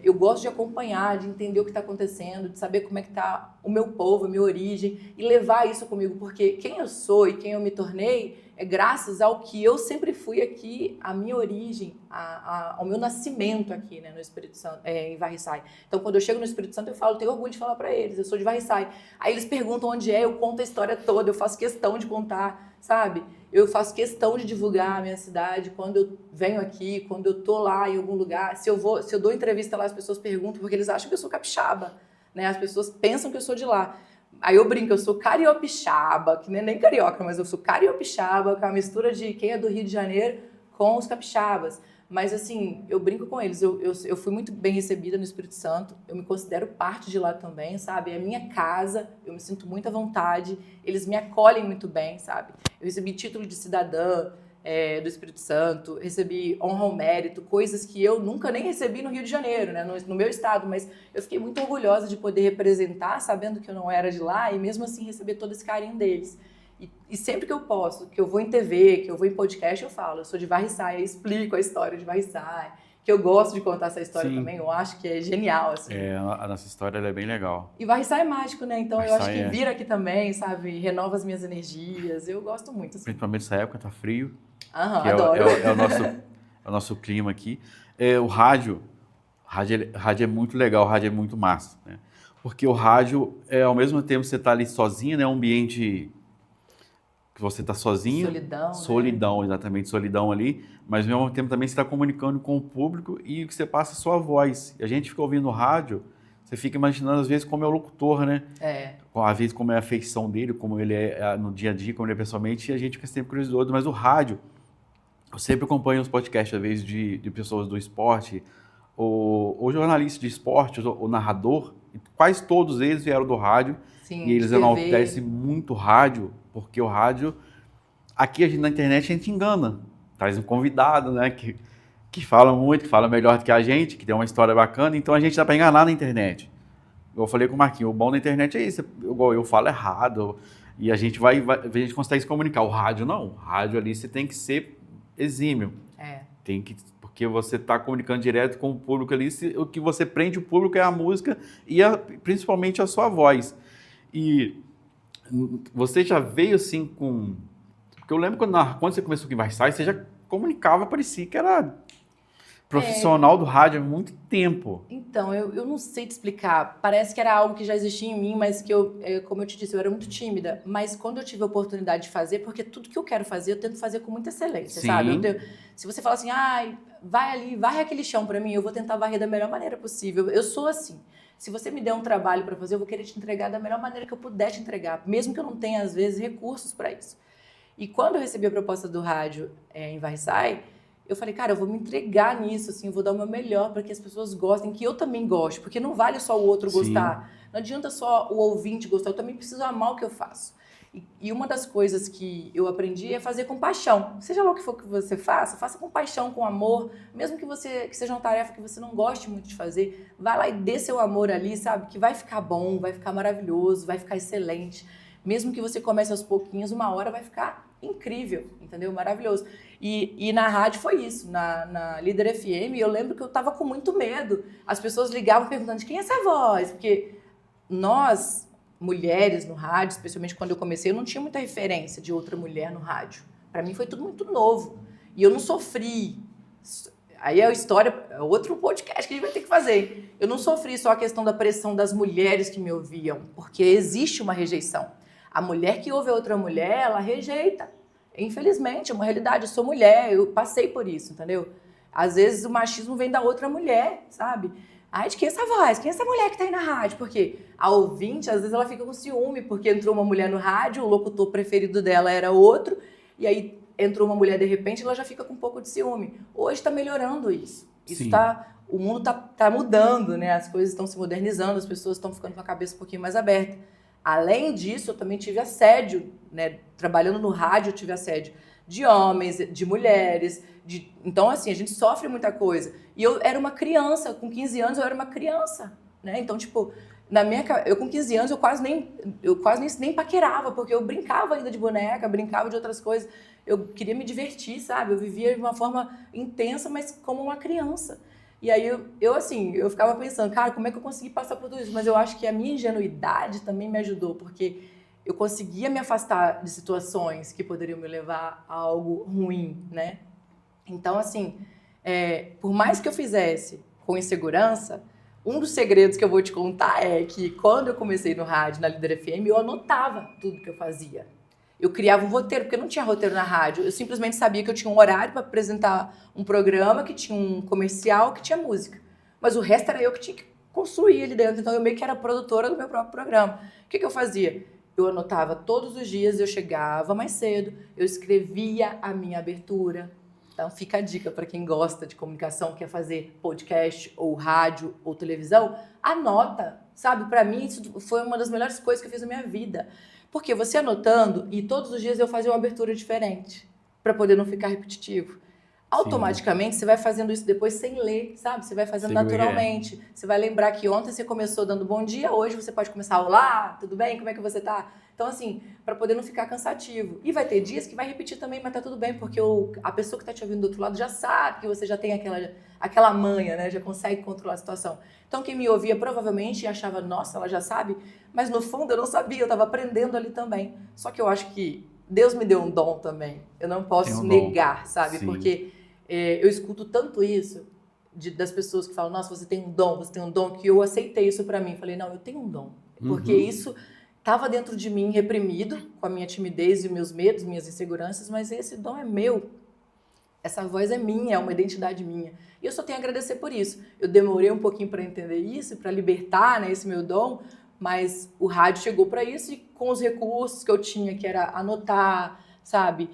eu gosto de acompanhar, de entender o que está acontecendo, de saber como é que está o meu povo, a minha origem, e levar isso comigo, porque quem eu sou e quem eu me tornei é graças ao que eu sempre fui aqui, a minha origem, ao meu nascimento aqui, né, no Espírito Santo, em Varriçai. Então, quando eu chego no Espírito Santo, eu tenho orgulho de falar para eles, eu sou de Varriçai. Aí eles perguntam onde é, eu conto a história toda, eu faço questão de contar, sabe? Eu faço questão de divulgar a minha cidade quando eu venho aqui, quando eu tô lá em algum lugar. Se eu dou entrevista lá, as pessoas perguntam, porque eles acham que eu sou capixaba, né? As pessoas pensam que eu sou de lá. Aí eu brinco, eu sou cariopixaba, que nem carioca, mas eu sou cariopixaba, com a mistura de quem é do Rio de Janeiro com os capixabas. Mas assim, eu brinco com eles, eu fui muito bem recebida no Espírito Santo, eu me considero parte de lá também, sabe? É a minha casa, eu me sinto muito à vontade, eles me acolhem muito bem, sabe? Eu recebi título de cidadã do Espírito Santo, recebi honra ao mérito, coisas que eu nunca nem recebi no Rio de Janeiro, né? No meu estado, mas eu fiquei muito orgulhosa de poder representar, sabendo que eu não era de lá, e mesmo assim receber todo esse carinho deles. E sempre que eu posso, que eu vou em TV, que eu vou em podcast, eu falo, eu sou de Varriçai, eu explico a história de Varriçai, que eu gosto de contar essa história também, eu acho que é genial, assim. A nossa história ela é bem legal. E Varriçai é mágico, né? Então Varriçai eu acho que vir aqui também, sabe, renova as minhas energias, eu gosto muito. Assim. Principalmente nessa época, tá frio. Aham, que adoro. É o nosso clima aqui. O rádio é muito legal, o rádio é muito massa, né? Porque o rádio, ao mesmo tempo você tá ali sozinho, né? Um ambiente que você está sozinho. Solidão, né? Exatamente, solidão ali. Mas ao mesmo tempo também você está comunicando com o público e que você passa a sua voz. E a gente fica ouvindo rádio, você fica imaginando às vezes como é o locutor, né? Às vezes como é a feição dele, como ele é no dia a dia, como ele é pessoalmente, e a gente fica sempre curioso. Mas o rádio, eu sempre acompanho os podcasts, às vezes, de pessoas do esporte, ou jornalistas de esporte, ou narrador, quase todos eles vieram do rádio. Sim, e eles enaltecem muito o rádio, porque o rádio, aqui na internet a gente engana, traz um convidado, né, que fala muito, que fala melhor do que a gente, que tem uma história bacana, então a gente dá para enganar na internet. Eu falei com o Marquinhos, o bom da internet é isso, eu falo errado, e a gente a gente consegue se comunicar. O rádio não, o rádio ali você tem que ser exímio, porque você está comunicando direto com o público ali, o que você prende o público é a música e principalmente a sua voz. E você já veio assim com... Porque eu lembro quando você começou aqui em Varriçai, você já comunicava, parecia que era profissional do rádio há muito tempo. Então, eu não sei te explicar. Parece que era algo que já existia em mim, mas que como eu te disse, eu era muito tímida. Mas quando eu tive a oportunidade de fazer, porque tudo que eu quero fazer, eu tento fazer com muita excelência, sabe? Se você fala assim, vai ali, varre aquele chão pra mim, eu vou tentar varrer da melhor maneira possível. Eu sou assim. Se você me der um trabalho para fazer, eu vou querer te entregar da melhor maneira que eu puder te entregar, mesmo que eu não tenha, às vezes, recursos para isso. E quando eu recebi a proposta do rádio em Varriçai, eu falei, cara, eu vou me entregar nisso, assim, eu vou dar o meu melhor para que as pessoas gostem, que eu também goste, porque não vale só o outro gostar. Não adianta só o ouvinte gostar, eu também preciso amar o que eu faço. E uma das coisas que eu aprendi é fazer com paixão. Seja lá o que for que você faça com paixão, com amor. Mesmo que seja uma tarefa que você não goste muito de fazer, vai lá e dê seu amor ali, sabe? Que vai ficar bom, vai ficar maravilhoso, vai ficar excelente. Mesmo que você comece aos pouquinhos, uma hora vai ficar incrível, entendeu? Maravilhoso. E na rádio foi isso. Na Líder FM, eu lembro que eu tava com muito medo. As pessoas ligavam perguntando de quem é essa voz? Porque nós, mulheres no rádio, especialmente quando eu comecei, eu não tinha muita referência de outra mulher no rádio. Para mim foi tudo muito novo. E eu não sofri. Aí é a história, é outro podcast que a gente vai ter que fazer. Eu não sofri só a questão da pressão das mulheres que me ouviam, porque existe uma rejeição. A mulher que ouve outra mulher, ela rejeita. Infelizmente, é uma realidade. Eu sou mulher, eu passei por isso, entendeu? Às vezes o machismo vem da outra mulher, sabe? Ai, de quem é essa voz? Quem é essa mulher que tá aí na rádio? Porque a ouvinte, às vezes, ela fica com ciúme, porque entrou uma mulher no rádio, o locutor preferido dela era outro, e aí entrou uma mulher de repente, ela já fica com um pouco de ciúme. Hoje está melhorando isso. O mundo tá mudando, né? As coisas estão se modernizando, as pessoas estão ficando com a cabeça um pouquinho mais aberta. Além disso, eu também tive assédio, né? Trabalhando no rádio, eu tive assédio de homens, de mulheres. Então, assim, a gente sofre muita coisa. E eu era uma criança, com 15 anos eu era uma criança, né? Então, tipo, eu com 15 anos eu quase nem paquerava, porque eu brincava ainda de boneca, brincava de outras coisas. Eu queria me divertir, sabe? Eu vivia de uma forma intensa, mas como uma criança. E aí eu ficava pensando, cara, como é que eu consegui passar por tudo isso? Mas eu acho que a minha ingenuidade também me ajudou, porque eu conseguia me afastar de situações que poderiam me levar a algo ruim, né? Então, assim, por mais que eu fizesse com insegurança, um dos segredos que eu vou te contar é que quando eu comecei no rádio, na Líder FM, eu anotava tudo que eu fazia. Eu criava um roteiro, porque não tinha roteiro na rádio. Eu simplesmente sabia que eu tinha um horário para apresentar um programa, que tinha um comercial, que tinha música. Mas o resto era eu que tinha que construir ali dentro. Então eu meio que era produtora do meu próprio programa. O que eu fazia? Eu anotava todos os dias, eu chegava mais cedo, eu escrevia a minha abertura. Então fica a dica para quem gosta de comunicação, quer fazer podcast, ou rádio, ou televisão, anota, sabe? Para mim isso foi uma das melhores coisas que eu fiz na minha vida. Porque você anotando, e todos os dias eu fazia uma abertura diferente, para poder não ficar repetitivo. Automaticamente, você vai fazendo isso depois sem ler, sabe? Você vai fazendo naturalmente. Você vai lembrar que ontem você começou dando bom dia, hoje você pode começar, olá, tudo bem? Como é que você tá? Então, assim, para poder não ficar cansativo. E vai ter dias que vai repetir também, mas tá tudo bem, porque a pessoa que tá te ouvindo do outro lado já sabe que você já tem aquela manha, né? Já consegue controlar a situação. Então, quem me ouvia provavelmente achava, nossa, ela já sabe, mas no fundo eu não sabia, eu estava aprendendo ali também. Só que eu acho que Deus me deu um dom também. Eu não posso negar, sabe? Sim. Porque eu escuto tanto isso das pessoas que falam, nossa, você tem um dom, que eu aceitei isso pra mim. Falei, não, eu tenho um dom. Porque isso estava dentro de mim reprimido, com a minha timidez e meus medos, minhas inseguranças, mas esse dom é meu. Essa voz é minha, é uma identidade minha. E eu só tenho a agradecer por isso. Eu demorei um pouquinho para entender isso, para libertar, né, esse meu dom, mas o rádio chegou para isso e com os recursos que eu tinha, que era anotar, sabe?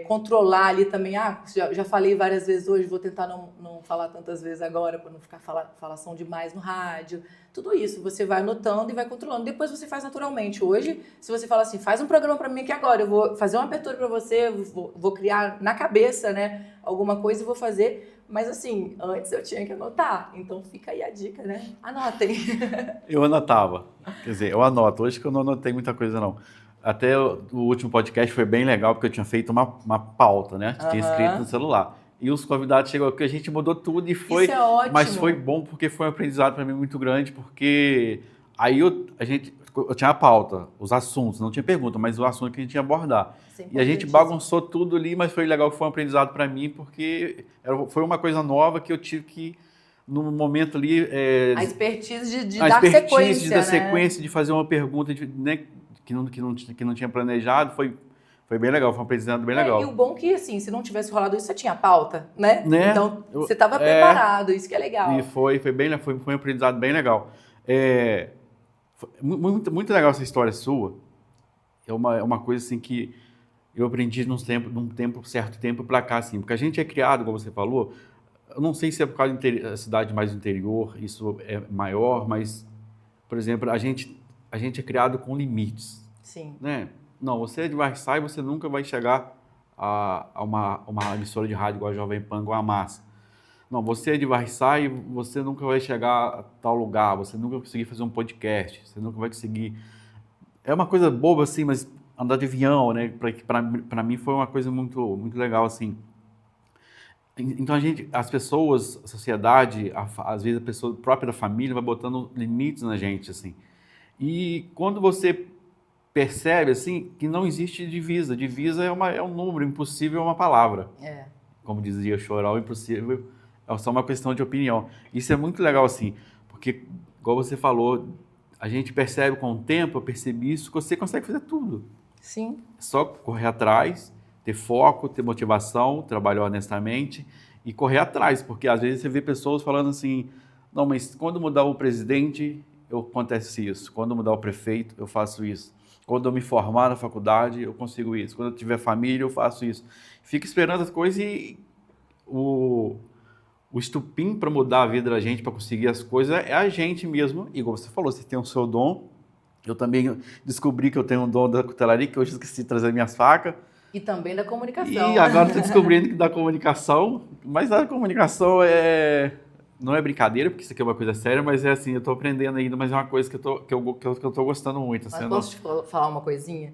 Controlar ali também. Já falei várias vezes hoje, vou tentar não falar tantas vezes agora, para não ficar falação demais no rádio. Tudo isso, você vai anotando e vai controlando. Depois você faz naturalmente. Hoje, se você fala assim, faz um programa para mim aqui agora, eu vou fazer uma abertura para você, vou criar na cabeça, né, alguma coisa e vou fazer. Mas assim, antes eu tinha que anotar. Então fica aí a dica, né? Anotem. Eu anotava. Quer dizer, eu anoto. Hoje que eu não anotei muita coisa, não. Até o último podcast foi bem legal, porque eu tinha feito uma pauta, né? Tinha escrito no celular. E os convidados chegou aqui, a gente mudou tudo e foi... Isso é ótimo. Mas foi bom porque foi um aprendizado para mim muito grande, porque aí eu tinha a pauta, os assuntos, não tinha pergunta, mas o assunto que a gente ia abordar. E a gente bagunçou tudo ali, mas foi legal que foi um aprendizado para mim, porque foi uma coisa nova que eu tive que, no momento ali... a expertise de dar sequência, dar sequência, de fazer uma pergunta né, que não tinha planejado, foi bem legal, foi um aprendizado bem legal. E o bom que, assim, se não tivesse rolado isso, você tinha pauta, né? Então, você estava preparado, isso que é legal. E foi um aprendizado bem legal. Muito, muito legal essa história sua. É uma coisa, assim, que eu aprendi num certo tempo para cá, assim, porque a gente é criado, como você falou, eu não sei se é por causa da cidade mais interior, isso é maior, mas, por exemplo, a gente é criado com limites. Sim. Né? Não, você é de Varçai e você nunca vai chegar a uma emissora de rádio igual a Jovem Pan, igual a Massa. Não, você é de Varçai e você nunca vai chegar a tal lugar, você nunca vai conseguir fazer um podcast, você nunca vai conseguir... É uma coisa boba, assim, mas andar de avião, né? Para mim foi uma coisa muito, muito legal, assim. Então as pessoas, a sociedade, às vezes a pessoa própria da família vai botando limites na gente, assim. E quando você percebe, assim, que não existe divisa. Divisa é um número, impossível é uma palavra. Como dizia Chorão, impossível é só uma questão de opinião. Isso é muito legal, assim, porque, igual você falou, a gente percebe com o tempo, eu percebi isso, que você consegue fazer tudo. Sim. É só correr atrás, ter foco, ter motivação, trabalhar honestamente e correr atrás, porque às vezes você vê pessoas falando assim, não, mas quando mudar o presidente, acontece isso. Quando mudar o prefeito, eu faço isso. Quando eu me formar na faculdade, eu consigo isso. Quando eu tiver família, eu faço isso. Fica esperando as coisas e o estupim para mudar a vida da gente, para conseguir as coisas, é a gente mesmo. Igual você falou, você tem o seu dom. Eu também descobri que eu tenho um dom da cutelaria, que hoje eu esqueci de trazer minhas facas. E também da comunicação. E agora estou descobrindo que da comunicação, mas a comunicação não é brincadeira, porque isso aqui é uma coisa séria, mas é assim, eu estou aprendendo ainda, mas é uma coisa que eu estou gostando muito. Assim, mas posso te falar uma coisinha?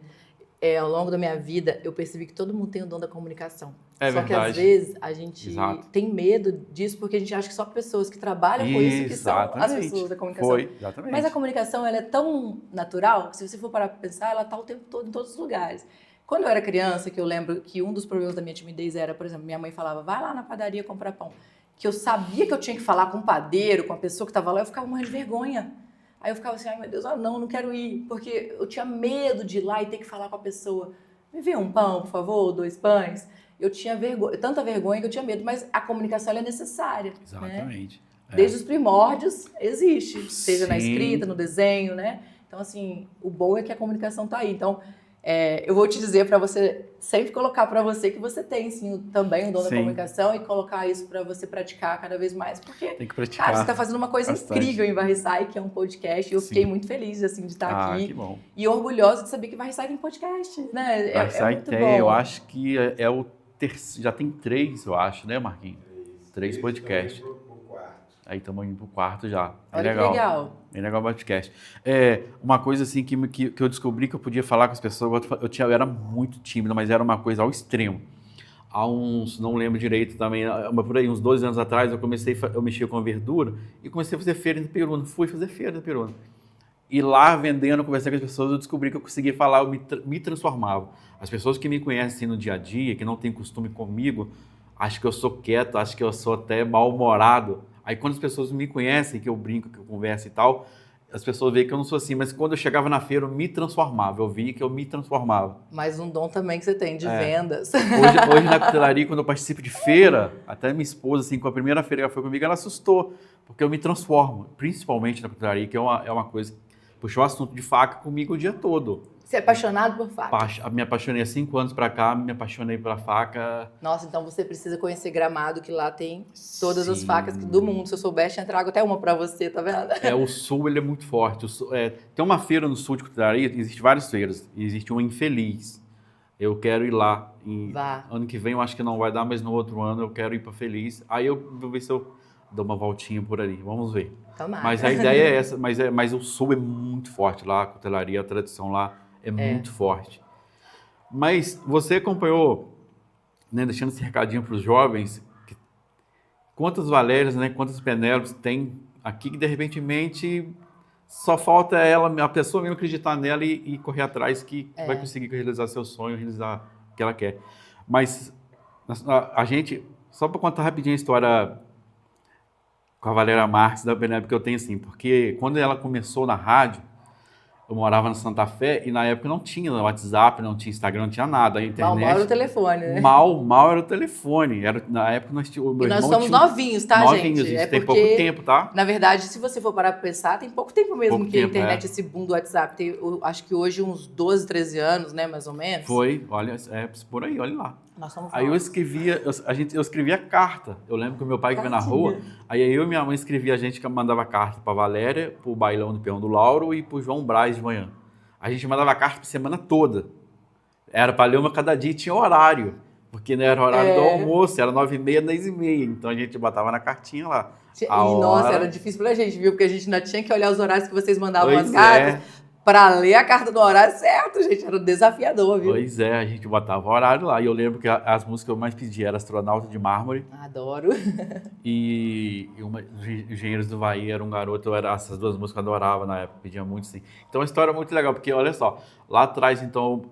Ao longo da minha vida, eu percebi que todo mundo tem o dom da comunicação. É só verdade. que às vezes a gente Exato. tem medo disso porque a gente acha que só pessoas que trabalham com isso que são as pessoas da comunicação. Exatamente. Mas a comunicação ela é tão natural que se você for parar para pensar, ela está o tempo todo em todos os lugares. Quando eu era criança, que eu lembro que um dos problemas da minha timidez era, por exemplo, minha mãe falava, vai lá na padaria comprar pão. Que eu sabia que eu tinha que falar com o padeiro, com a pessoa que estava lá, eu ficava morrendo de vergonha. Aí eu ficava assim, ai meu Deus, não quero ir, porque eu tinha medo de ir lá e ter que falar com a pessoa. Me vê um pão, por favor, 2 pães. Eu tinha tanta vergonha que eu tinha medo, mas a comunicação ela é necessária. Exatamente. Né? Desde os primórdios existe, seja Sim. na escrita, no desenho, né? Então, assim, o bom é que a comunicação está aí. Então, eu vou te dizer para você sempre colocar para você que você tem, sim, também um dom da comunicação e colocar isso para você praticar cada vez mais, porque, tem que praticar. Cara, você está fazendo uma coisa incrível em Varriçai, que é um podcast, e eu fiquei muito feliz, assim, de estar aqui. Que bom. E orgulhosa de saber que Varriçai tem podcast, né? Varriçai muito tem, bom. eu acho que é o terceiro, já tem 3, eu acho, né, Marquinhos? 3 podcasts. Aí estamos indo pro 4 já. Olha que legal. Bem legal o podcast. Uma coisa assim que eu descobri que eu podia falar com as pessoas, eu era muito tímido, mas era uma coisa ao extremo. Há uns, não lembro direito também, por aí, uns 12 anos atrás, eu mexia com verdura e comecei a fazer feira em Peruna. Fui fazer feira em Peruna. E lá, vendendo, conversando com as pessoas, eu descobri que eu conseguia falar, eu me transformava. As pessoas que me conhecem no dia a dia, que não têm costume comigo, acham que eu sou quieto, acham que eu sou até mal-humorado. Aí quando as pessoas me conhecem, que eu brinco, que eu converso e tal, as pessoas veem que eu não sou assim. Mas quando eu chegava na feira, eu me transformava. Eu via que eu me transformava. Mais um dom também que você tem de vendas. Hoje na cutelaria, quando eu participo de feira, até minha esposa, assim, com a primeira feira que ela foi comigo, ela assustou. Porque eu me transformo, principalmente na cutelaria, que é uma coisa... Puxou o assunto de faca comigo o dia todo. Você é apaixonado por faca? Me apaixonei há 5 anos pra cá, me apaixonei pela faca. Nossa, então você precisa conhecer Gramado, que lá tem todas as facas do mundo. Se eu soubesse, eu trago até uma pra você, tá vendo? O sul, ele é muito forte. Tem uma feira no sul de cutelaria, existem várias feiras. Existe uma em Feliz. Eu quero ir lá. Ano que vem eu acho que não vai dar, mas no outro ano eu quero ir pra Feliz. Aí eu vou ver se eu dou uma voltinha por ali. Vamos ver. Tomara. Mas a ideia é essa. Mas o sul é muito forte lá, a cutelaria, a tradição lá é muito forte. Mas você acompanhou, né, deixando esse recadinho para os jovens, quantas Valérias, né, quantas Penélopes tem aqui que de repente só falta a pessoa mesmo acreditar nela e correr atrás que vai conseguir realizar seu sonho, realizar o que ela quer. Mas a gente, só para contar rapidinho a história com a Valéria Marques da Penélope que eu tenho assim, porque quando ela começou na rádio, eu morava na Santa Fé e na época não tinha WhatsApp, não tinha Instagram, não tinha nada. A internet... Mal era o telefone, né? Mal era o telefone. Na época nós tínhamos... E nós somos novinhos, tá, gente? Isso tem pouco tempo, tá? Na verdade, se você for parar para pensar, tem pouco tempo mesmo que a internet, esse boom do WhatsApp. Tem, acho que hoje uns 12, 13 anos, né, mais ou menos. Foi, olha, por aí, olha lá. Nós somos aí eu escrevia carta. Eu lembro que o meu pai que veio na rua, aí eu e minha mãe escrevia, a gente mandava carta para Valéria, para o bailão do Peão do Lauro e para o João Braz de manhã. A gente mandava carta por semana toda. Era para ler uma cada dia e tinha horário. Porque não era horário do almoço, era 9h30, 10h30. Então a gente botava na cartinha lá. A E, nossa, hora. era difícil pra gente, viu? Porque a gente ainda tinha que olhar os horários que vocês mandavam as Pois cartas é. pra ler a carta no horário certo, gente. Era desafiador, viu? Pois é, a gente botava horário lá. E eu lembro que as músicas que eu mais pedia eram Astronauta de Mármore Adoro. e os Engenheiros do Havaí era um garoto. Essas duas músicas eu adorava na época, pedia muito sim. Então a história é muito legal, porque olha só, lá atrás, então,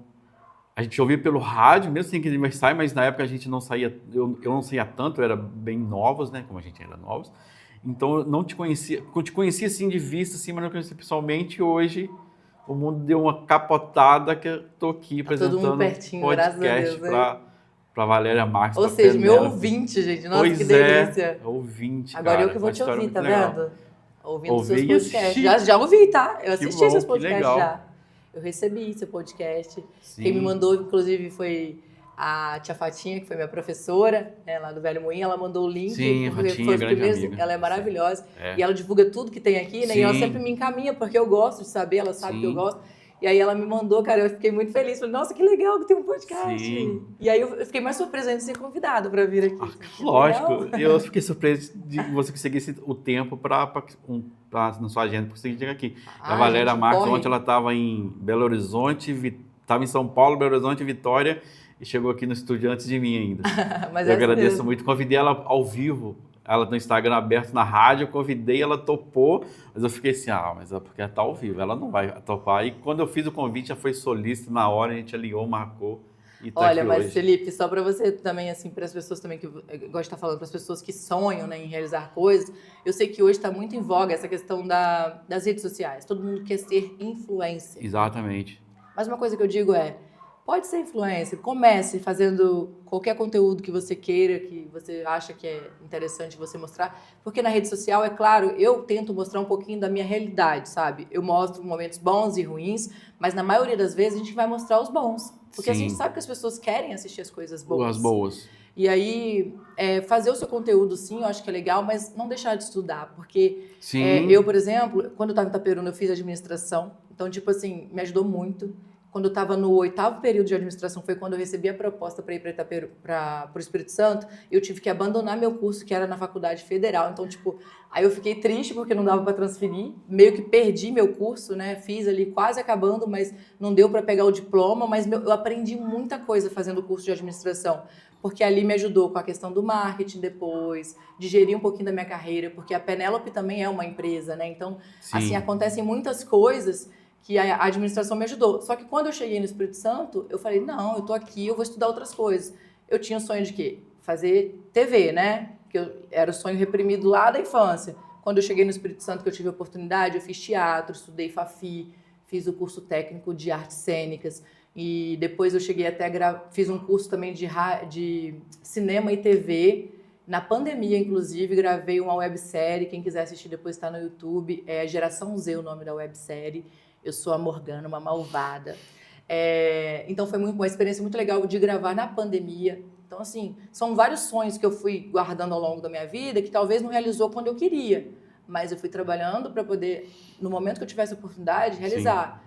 a gente ouvia pelo rádio, mesmo sem que aniversário, mas na época a gente não saía, eu não saía tanto, eu era bem novos, né? Como a gente era novos. Então eu não te conhecia, eu te conhecia assim de vista, assim, mas não conhecia pessoalmente. E hoje o mundo deu uma capotada que eu tô aqui Tá todo mundo apresentando um pertinho, graças a podcast Deus, né? para Valéria Marques, Ou para seja, meu Penélope. ouvinte, gente. Nossa, Pois que delícia. ouvinte, Agora cara. eu que vou Uma te história ouvir, muito tá legal. vendo? Ouvindo Ouvir seus e podcasts. assistir. Já ouvi, tá? Eu Que assisti bom, seus que podcasts legal. já. Eu recebi seu podcast. Sim. Quem me mandou, inclusive, foi a tia Fatinha, que foi minha professora, né, lá do Velho Moinho. Ela mandou o link. Sim, Porque Fatinha, foi os grande primeiros. amiga. Ela é maravilhosa. É. E ela divulga tudo que tem aqui, né? E ela Sim. sempre me encaminha, porque eu gosto de saber, ela sabe que eu Sim. gosto. E aí ela me mandou, cara, eu fiquei muito feliz. Falei, nossa, que legal que tem um podcast. Sim. E aí eu fiquei mais surpresa de ser convidada para vir aqui. Lógico, Legal. eu fiquei surpreso de você conseguisse o tempo na sua agenda para conseguir chegar aqui. A Valéria gente, Marques, corre. ontem ela estava em Belo Horizonte, estava em São Paulo, Belo Horizonte, Vitória, e chegou aqui no estúdio antes de mim ainda. Mas Eu é assim agradeço mesmo. muito, convidei ela ao vivo, ela no Instagram aberto na rádio, eu convidei, ela topou, mas eu fiquei assim, mas é porque ela tá ao vivo, ela não vai topar. E quando eu fiz o convite, já foi solista na hora, a gente alinhou, marcou e tá Olha, aqui mas hoje. Felipe, só para você também, assim, para as pessoas também que eu gosto de estar falando, para as pessoas que sonham, né, em realizar coisas, eu sei que hoje está muito em voga essa questão das redes sociais. Todo mundo quer ser influencer. Exatamente. Mas uma coisa que eu digo é, pode ser influencer, comece fazendo qualquer conteúdo que você queira, que você acha que é interessante você mostrar, porque na rede social, é claro, eu tento mostrar um pouquinho da minha realidade, sabe? Eu mostro momentos bons e ruins, mas na maioria das vezes a gente vai mostrar os bons, porque a Sim. gente sabe que as pessoas querem assistir as coisas boas. As boas. E aí, fazer o seu conteúdo, sim, eu acho que é legal, mas não deixar de estudar, porque Sim. eu, por exemplo, quando eu estava em Itaperuna, eu fiz administração, então, tipo assim, me ajudou muito. Quando eu estava no 8º período de administração, foi quando eu recebi a proposta para ir para o Espírito Santo, eu tive que abandonar meu curso, que era na Faculdade Federal. Então, tipo, aí eu fiquei triste porque não dava para transferir, meio que perdi meu curso, né? Fiz ali quase acabando, mas não deu para pegar o diploma, mas eu aprendi muita coisa fazendo o curso de administração, porque ali me ajudou com a questão do marketing depois, de gerir um pouquinho da minha carreira, porque a Penélope também é uma empresa, né? Então, Sim. assim, acontecem muitas coisas que a administração me ajudou. Só que quando eu cheguei no Espírito Santo, eu falei, não, eu tô aqui, eu vou estudar outras coisas. Eu tinha o sonho de quê? Fazer TV, né? Que era o sonho reprimido lá da infância. Quando eu cheguei no Espírito Santo, que eu tive a oportunidade, eu fiz teatro, estudei FAFI, fiz o curso técnico de artes cênicas, e depois eu cheguei até fiz um curso também de cinema e TV. Na pandemia, inclusive, gravei uma websérie, quem quiser assistir depois está no YouTube, é Geração Z o nome da websérie. Eu sou a Morgana, uma malvada. Então foi uma experiência muito legal de gravar na pandemia. Então, assim, são vários sonhos que eu fui guardando ao longo da minha vida que talvez não realizou quando eu queria. Mas eu fui trabalhando para poder, no momento que eu tivesse a oportunidade, realizar.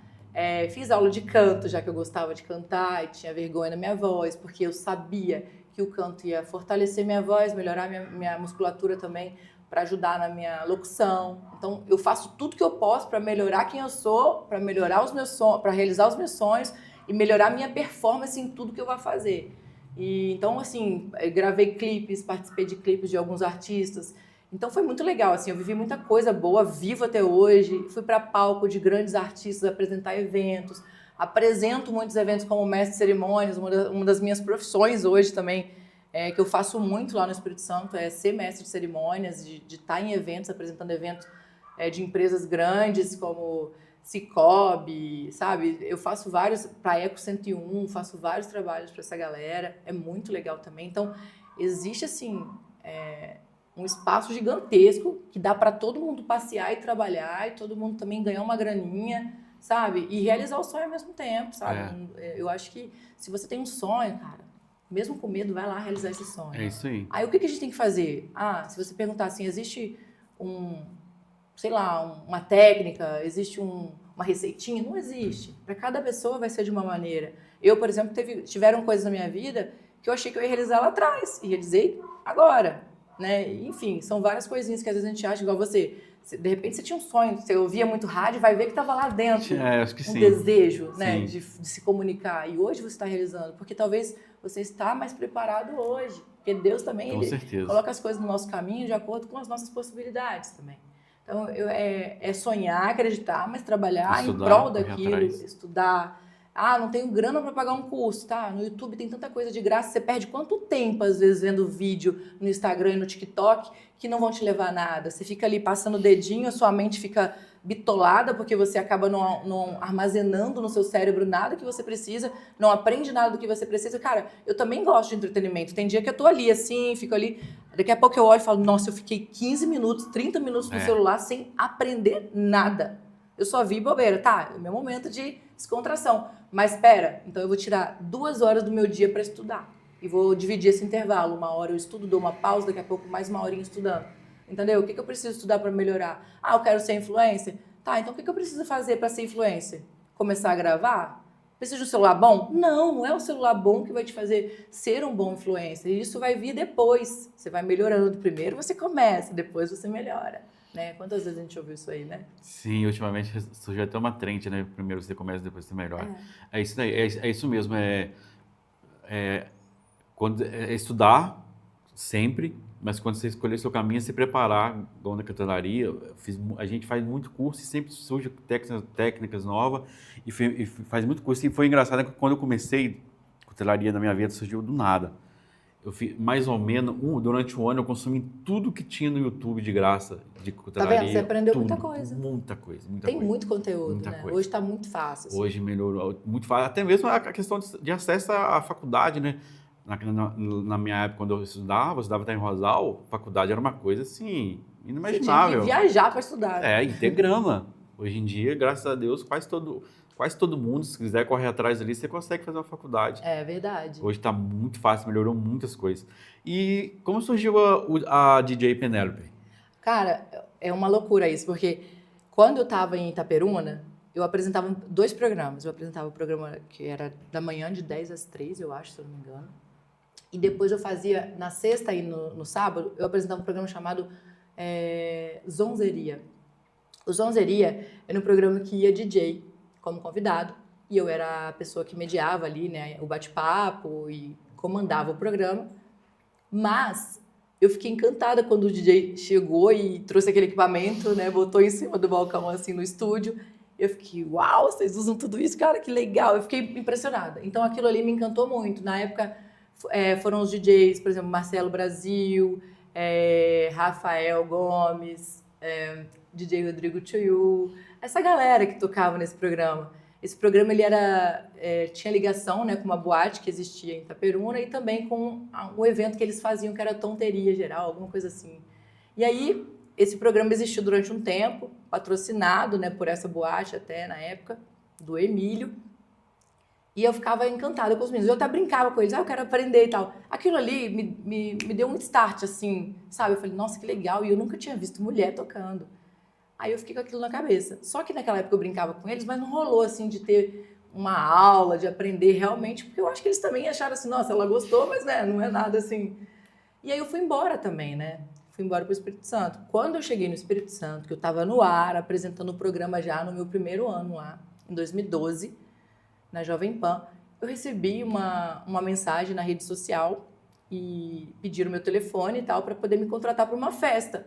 Fiz aula de canto, já que eu gostava de cantar e tinha vergonha na minha voz, porque eu sabia que o canto ia fortalecer minha voz, melhorar minha musculatura também, para ajudar na minha locução. Então, eu faço tudo que eu posso para melhorar quem eu sou, para melhorar os meus sonhos, para realizar os meus sonhos e melhorar minha performance em tudo que eu vou fazer. E então, assim, eu gravei clipes, participei de clipes de alguns artistas. Então, foi muito legal, assim, eu vivi muita coisa boa, vivo até hoje. Fui para palco de grandes artistas apresentar eventos. Apresento muitos eventos como mestre de cerimônias, uma das minhas profissões hoje também, que eu faço muito lá no Espírito Santo, é ser mestre de cerimônias, de estar em eventos, apresentando eventos de empresas grandes como Cicobi, sabe? Eu faço vários, para Eco 101, faço vários trabalhos para essa galera, é muito legal também. Então, existe, assim, um espaço gigantesco que dá para todo mundo passear e trabalhar e todo mundo também ganhar uma graninha, sabe? E realizar o sonho ao mesmo tempo, sabe? Eu acho que se você tem um sonho, cara, mesmo com medo, vai lá realizar esse sonho. É isso aí. Aí o que a gente tem que fazer? Se você perguntar assim, existe uma técnica, existe um uma receitinha, não existe. Para cada pessoa vai ser de uma maneira. Eu, por exemplo, tiveram coisas na minha vida que eu achei que eu ia realizar lá atrás e realizei agora, né? Enfim, são várias coisinhas que às vezes a gente acha, igual você. De repente você tinha um sonho, você ouvia muito rádio, vai ver que estava lá dentro acho que um sim. desejo, né, Sim. de se comunicar. E hoje você está realizando, porque talvez você está mais preparado hoje. Porque Deus também ele coloca as coisas no nosso caminho de acordo com as nossas possibilidades também. Então, é sonhar, acreditar, mas trabalhar em prol daquilo, estudar. Ah, não tenho grana para pagar um curso, tá? No YouTube tem tanta coisa de graça, você perde quanto tempo, às vezes, vendo vídeo no Instagram e no TikTok que não vão te levar a nada. Você fica ali passando o dedinho, a sua mente fica bitolada, porque você acaba não armazenando no seu cérebro nada que você precisa, não aprende nada do que você precisa. Cara, eu também gosto de entretenimento. Tem dia que eu tô ali assim, fico ali, daqui a pouco eu olho e falo, nossa, eu fiquei 15 minutos, 30 minutos no celular sem aprender nada. Eu só vi bobeira. Tá, é o meu momento de descontração. Mas espera, então eu vou tirar 2 horas do meu dia para estudar. E vou dividir esse intervalo. 1 hora eu estudo, dou uma pausa, daqui a pouco mais 1 horinha estudando. Entendeu? O que eu preciso estudar para melhorar? Ah, eu quero ser influencer? Tá, então o que eu preciso fazer para ser influencer? Começar a gravar? Preciso de um celular bom? Não é o celular bom que vai te fazer ser um bom influencer. Isso vai vir depois. Você vai melhorando. Primeiro você começa, depois você melhora. Né? Quantas vezes a gente ouviu isso aí, né? Sim, ultimamente surgiu até uma trend, né? Primeiro você começa, depois você melhora. É isso daí, é isso mesmo. É estudar sempre, mas quando você escolher seu caminho, se preparar, igual na catelaria. A gente faz muito curso e sempre surge técnicas novas e faz muito curso. E foi engraçado que quando eu comecei catelaria na minha vida, surgiu do nada. Eu fiz mais ou menos, durante um ano, eu consumi tudo que tinha no YouTube de graça, de cutelaria. Tá vendo? Você aprendeu tudo, muita coisa. Muita coisa. Tem muito conteúdo, né? Coisa. Hoje está muito fácil. Assim. Hoje melhorou muito fácil. Até mesmo a questão de acesso à faculdade, né? Na minha época, quando eu estudava até em Rosal, a faculdade era uma coisa, assim, inimaginável. Você tinha que viajar para estudar. Integrama. Hoje em dia, graças a Deus, quase todo mundo, se quiser correr atrás ali, você consegue fazer uma faculdade. É verdade. Hoje está muito fácil, melhorou muitas coisas. E como surgiu a DJ Penélope? Cara, é uma loucura isso, porque quando eu estava em Itaperuna, eu apresentava 2 programas. Eu apresentava o programa que era da manhã, de 10 às 3, eu acho, se eu não me engano. E depois eu fazia, na sexta e no sábado, eu apresentava um programa chamado Zonzeria. O Zonzeria era um programa que ia DJ como convidado, e eu era a pessoa que mediava ali, né, o bate-papo e comandava o programa. Mas eu fiquei encantada quando o DJ chegou e trouxe aquele equipamento, né, botou em cima do balcão assim no estúdio. Eu fiquei, uau, vocês usam tudo isso, cara, que legal. Eu fiquei impressionada. Então aquilo ali me encantou muito. Na época foram os DJs, por exemplo, Marcelo Brasil, Rafael Gomes, DJ Rodrigo Tchuyu, essa galera que tocava nesse programa. Esse programa ele tinha ligação, né, com uma boate que existia em Itaperuna e também com um evento que eles faziam que era Tonteria Geral, alguma coisa assim. E aí esse programa existiu durante um tempo, patrocinado, né, por essa boate até na época, do Emílio. E eu ficava encantada com os meninos. Eu até brincava com eles, eu quero aprender e tal. Aquilo ali me deu um start, assim, sabe? Eu falei, nossa, que legal. E eu nunca tinha visto mulher tocando. Aí eu fiquei com aquilo na cabeça. Só que naquela época eu brincava com eles, mas não rolou, assim, de ter uma aula, de aprender realmente, porque eu acho que eles também acharam assim, nossa, ela gostou, mas né, não é nada assim. E aí eu fui embora também, né? Fui embora para o Espírito Santo. Quando eu cheguei no Espírito Santo, que eu estava no ar, apresentando o programa já no meu primeiro ano lá, em 2012, na Jovem Pan, eu recebi uma mensagem na rede social e pediram meu telefone e tal para poder me contratar para uma festa.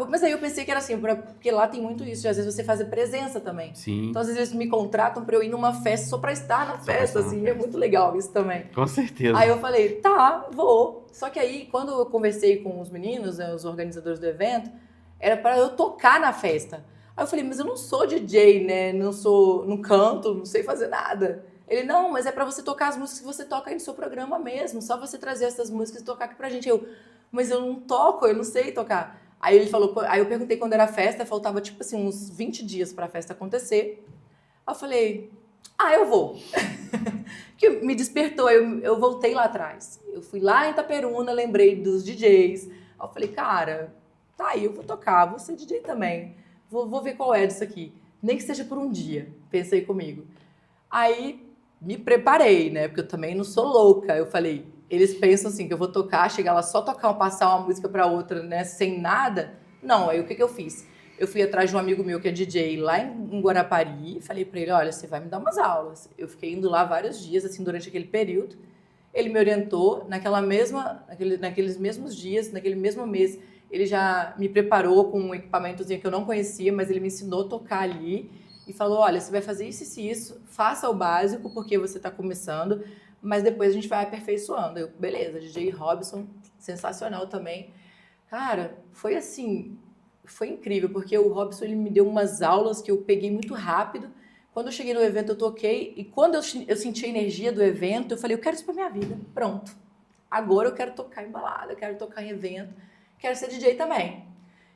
Mas aí eu pensei que era assim, porque lá tem muito isso, às vezes você faz presença também. Sim. Então, às vezes me contratam para eu ir numa festa só para estar na festa, assim, é muito legal isso também. Com certeza. Aí eu falei, tá, vou. Só que aí, quando eu conversei com os meninos, os organizadores do evento, era para eu tocar na festa. Aí eu falei, mas eu não sou DJ, né, não canto, não sei fazer nada. Ele, não, mas é para você tocar as músicas que você toca aí no seu programa mesmo, só você trazer essas músicas e tocar aqui pra gente. Mas eu não toco, eu não sei tocar. Aí ele falou, aí eu perguntei quando era a festa, faltava tipo assim uns 20 dias para a festa acontecer. Aí eu falei, eu vou. Que me despertou, eu voltei lá atrás. Eu fui lá em Itaperuna, lembrei dos DJs. Aí eu falei, cara, tá aí, eu vou tocar, vou ser DJ também. Vou ver qual é disso aqui. Nem que seja por um dia, pensei comigo. Aí me preparei, né? Porque eu também não sou louca. Eu falei, eles pensam assim, que eu vou tocar, chegar lá só tocar, passar uma música para outra, né? Sem nada. Não, aí o que eu fiz? Eu fui atrás de um amigo meu que é DJ lá em Guarapari, falei para ele, olha, você vai me dar umas aulas. Eu fiquei indo lá vários dias, assim, durante aquele período. Ele me orientou, naqueles mesmos dias, naquele mesmo mês, ele já me preparou com um equipamentozinho que eu não conhecia, mas ele me ensinou a tocar ali e falou, olha, você vai fazer isso e isso, faça o básico porque você está começando, mas depois a gente vai aperfeiçoando. Eu, beleza, DJ Robson, sensacional também. Cara, foi assim, foi incrível, porque o Robson ele me deu umas aulas que eu peguei muito rápido. Quando eu cheguei no evento, eu toquei, e quando eu senti a energia do evento, eu falei, eu quero isso pra minha vida, pronto. Agora eu quero tocar em balada, eu quero tocar em evento, quero ser DJ também.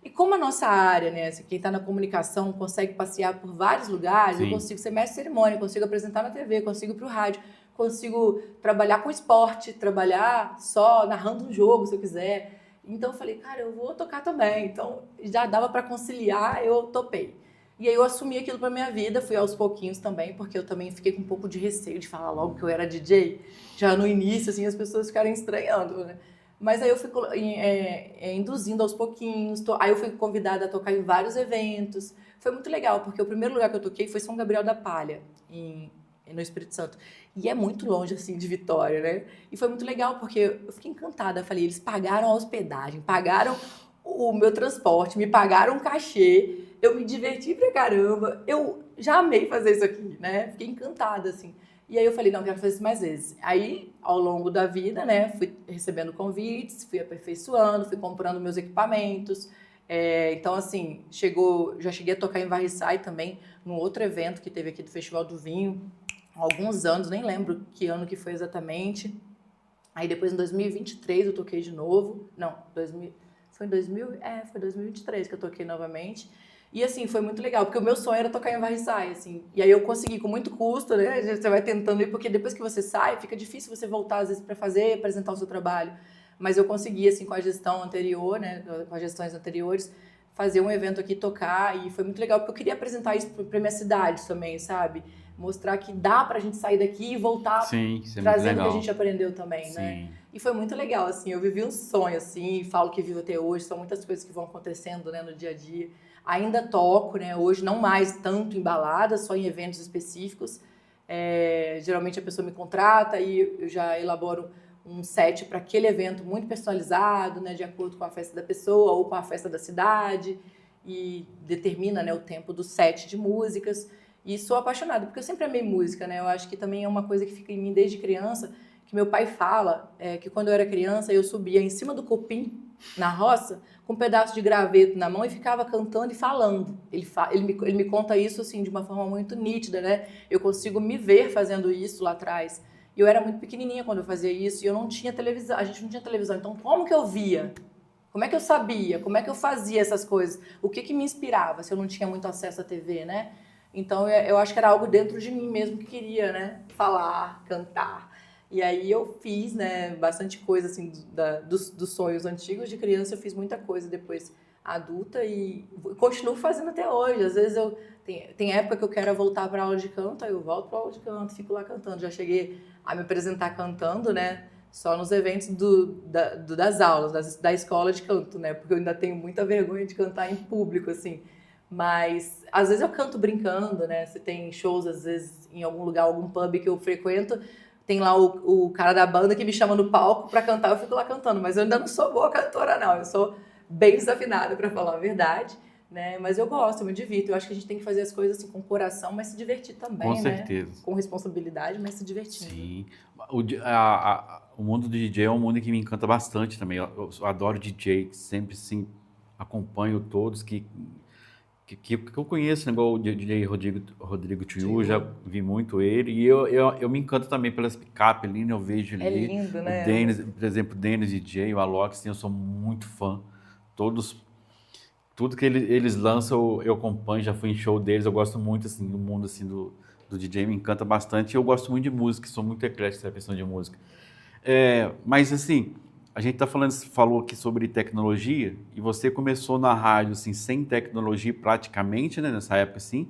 E como a nossa área, né, quem está na comunicação consegue passear por vários lugares, eu consigo ser mestre de cerimônia, consigo apresentar na TV, consigo ir pro rádio, consigo trabalhar com esporte, trabalhar só narrando um jogo, se eu quiser. Então eu falei, cara, eu vou tocar também. Então já dava para conciliar, eu topei. E aí eu assumi aquilo para minha vida, fui aos pouquinhos também, porque eu também fiquei com um pouco de receio de falar logo que eu era DJ. Já no início, assim, as pessoas ficaram estranhando, né? Mas aí eu fui induzindo aos pouquinhos, aí eu fui convidada a tocar em vários eventos. Foi muito legal, porque o primeiro lugar que eu toquei foi São Gabriel da Palha, no Espírito Santo. E é muito longe, assim, de Vitória, né? E foi muito legal, porque eu fiquei encantada. Eu falei, eles pagaram a hospedagem, pagaram o meu transporte, me pagaram um cachê, eu me diverti pra caramba, eu já amei fazer isso aqui, né? Fiquei encantada, assim. E aí eu falei, não, quero fazer isso mais vezes. Aí, ao longo da vida, né, fui recebendo convites, fui aperfeiçoando, fui comprando meus equipamentos. Então, assim, já cheguei a tocar em Varriçai também, num outro evento que teve aqui do Festival do Vinho, há alguns anos, nem lembro que ano que foi exatamente. Aí depois, em 2023, eu toquei de novo. Não, foi em 2023 que eu toquei novamente. E, assim, foi muito legal, porque o meu sonho era tocar em Varriçai, assim. E aí eu consegui, com muito custo, né? Você vai tentando ir, porque depois que você sai, fica difícil você voltar, às vezes, para apresentar o seu trabalho. Mas eu consegui, assim, com a gestão anterior, né? Com as gestões anteriores, fazer um evento aqui, tocar. E foi muito legal, porque eu queria apresentar isso para minha cidade também, sabe? Mostrar que dá pra gente sair daqui e voltar trazendo o que a gente aprendeu também, né? E foi muito legal, assim. Eu vivi um sonho, assim, falo que vivo até hoje. São muitas coisas que vão acontecendo, né, no dia a dia. Ainda toco, né? Hoje não mais tanto em balada, só em eventos específicos. Geralmente a pessoa me contrata e eu já elaboro um set para aquele evento muito personalizado, né? De acordo com a festa da pessoa ou com a festa da cidade. E determina, né, o tempo do set de músicas. E sou apaixonada, porque eu sempre amei música, né? Eu acho que também é uma coisa que fica em mim desde criança, que meu pai fala que quando eu era criança eu subia em cima do cupim, na roça, com um pedaço de graveto na mão e ficava cantando e falando. Ele me conta isso assim de uma forma muito nítida, né? Eu consigo me ver fazendo isso lá atrás. E eu era muito pequenininha quando eu fazia isso e eu não tinha televisão, a gente não tinha televisão. Então, como que eu via? Como é que eu sabia? Como é que eu fazia essas coisas? O que me inspirava se eu não tinha muito acesso à TV, né? Então, eu acho que era algo dentro de mim mesmo que queria, né? Falar, cantar. E aí eu fiz, né, bastante coisa, assim, dos sonhos antigos de criança. Eu fiz muita coisa depois adulta e continuo fazendo até hoje. Às vezes tem época que eu quero voltar para aula de canto, aí eu volto para aula de canto, fico lá cantando. Já cheguei a me apresentar cantando, né? Só nos eventos das aulas, da escola de canto, né? Porque eu ainda tenho muita vergonha de cantar em público, assim. Mas, às vezes eu canto brincando, né? Se tem shows, às vezes, em algum lugar, algum pub que eu frequento, tem lá o cara da banda que me chama no palco pra cantar, eu fico lá cantando. Mas eu ainda não sou boa cantora, não. Eu sou bem desafinada, pra falar a verdade, né? Mas eu gosto, eu me divirto. Eu acho que a gente tem que fazer as coisas assim com coração, mas se divertir também, Com certeza. Com responsabilidade, mas se divertindo. Sim. O mundo do DJ é um mundo que me encanta bastante também. Eu adoro DJ, sempre sim, acompanho todos que eu conheço, né? Igual o DJ Rodrigo Tio, já vi muito ele. E eu me encanto também pelas picape ali, né? Eu vejo ali. É lindo, né? O Dennis, por exemplo, o Dennis DJ, o Alok, assim, eu sou muito fã. Tudo que eles lançam, eu acompanho, já fui em show deles. Eu gosto muito, assim, do mundo, assim, do DJ, me encanta bastante. E eu gosto muito de música, sou muito eclético nessa questão de música. Mas, assim, a gente falou aqui sobre tecnologia, e você começou na rádio, assim, sem tecnologia praticamente, né, nessa época, assim,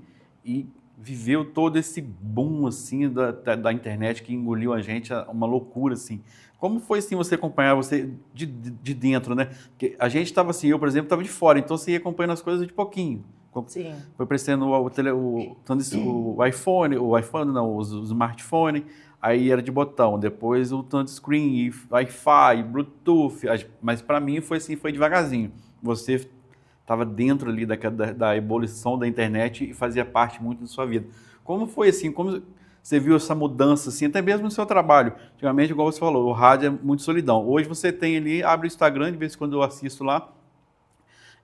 e viveu todo esse boom, assim, da internet que engoliu a gente, uma loucura, assim. Como foi, assim, você acompanhar você de dentro, né? Porque a gente estava assim, eu, por exemplo, estava de fora, então você ia acompanhando as coisas de pouquinho. Sim. Foi aparecendo o iPhone não, o smartphone, aí era de botão, depois o touchscreen, Wi-Fi, Bluetooth, mas para mim foi assim, foi devagarzinho. Você estava dentro ali da ebulição da internet e fazia parte muito da sua vida. Como foi assim, como você viu essa mudança assim, até mesmo no seu trabalho? Antigamente, igual você falou, o rádio é muito solidão. Hoje você tem ali, abre o Instagram, de vez em quando eu assisto lá,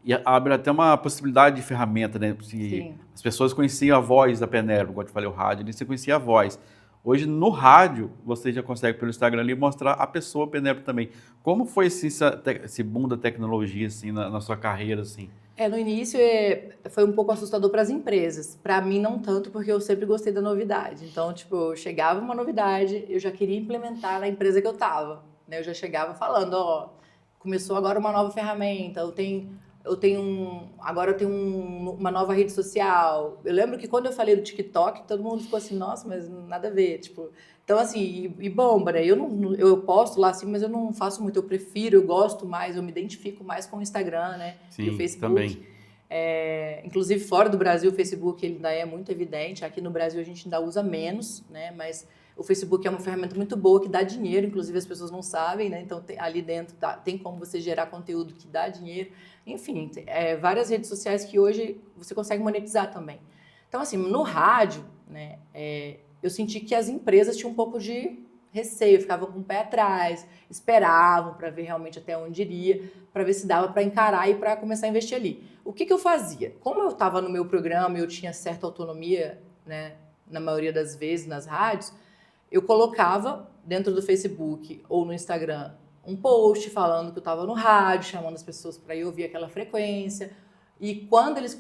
e abre até uma possibilidade de ferramenta, né? Se Sim. as pessoas conheciam a voz da Penélope, igual eu te falei, o rádio, ali você conhecia a voz. Hoje, no rádio, você já consegue, pelo Instagram ali, mostrar a pessoa Penélope também. Como foi esse boom da tecnologia, assim, na sua carreira, assim? No início foi um pouco assustador para as empresas. Para mim, não tanto, porque eu sempre gostei da novidade. Então, tipo, chegava uma novidade, eu já queria implementar na empresa que eu estava. Né? Eu já chegava falando, ó, começou agora uma nova ferramenta, agora eu tenho uma nova rede social. Eu lembro que quando eu falei do TikTok, todo mundo ficou assim, nossa, mas nada a ver, tipo... Então, assim, e bomba, né? Eu posto lá, assim, mas eu não faço muito. Eu gosto mais, eu me identifico mais com o Instagram, né? E o Sim, Facebook. também. Inclusive, fora do Brasil, o Facebook ele ainda é muito evidente. Aqui no Brasil, a gente ainda usa menos, né? Mas o Facebook é uma ferramenta muito boa, que dá dinheiro. Inclusive, as pessoas não sabem, né? Então, ali dentro tem como você gerar conteúdo que dá dinheiro. Enfim, várias redes sociais que hoje você consegue monetizar também. Então, assim, no rádio, né? Eu senti que as empresas tinham um pouco de receio, ficavam com o pé atrás, esperavam para ver realmente até onde iria, para ver se dava para encarar e para começar a investir ali. O que eu fazia? Como eu estava no meu programa e eu tinha certa autonomia, né, na maioria das vezes nas rádios, eu colocava dentro do Facebook ou no Instagram um post falando que eu estava no rádio, chamando as pessoas para ir ouvir aquela frequência. E quando eles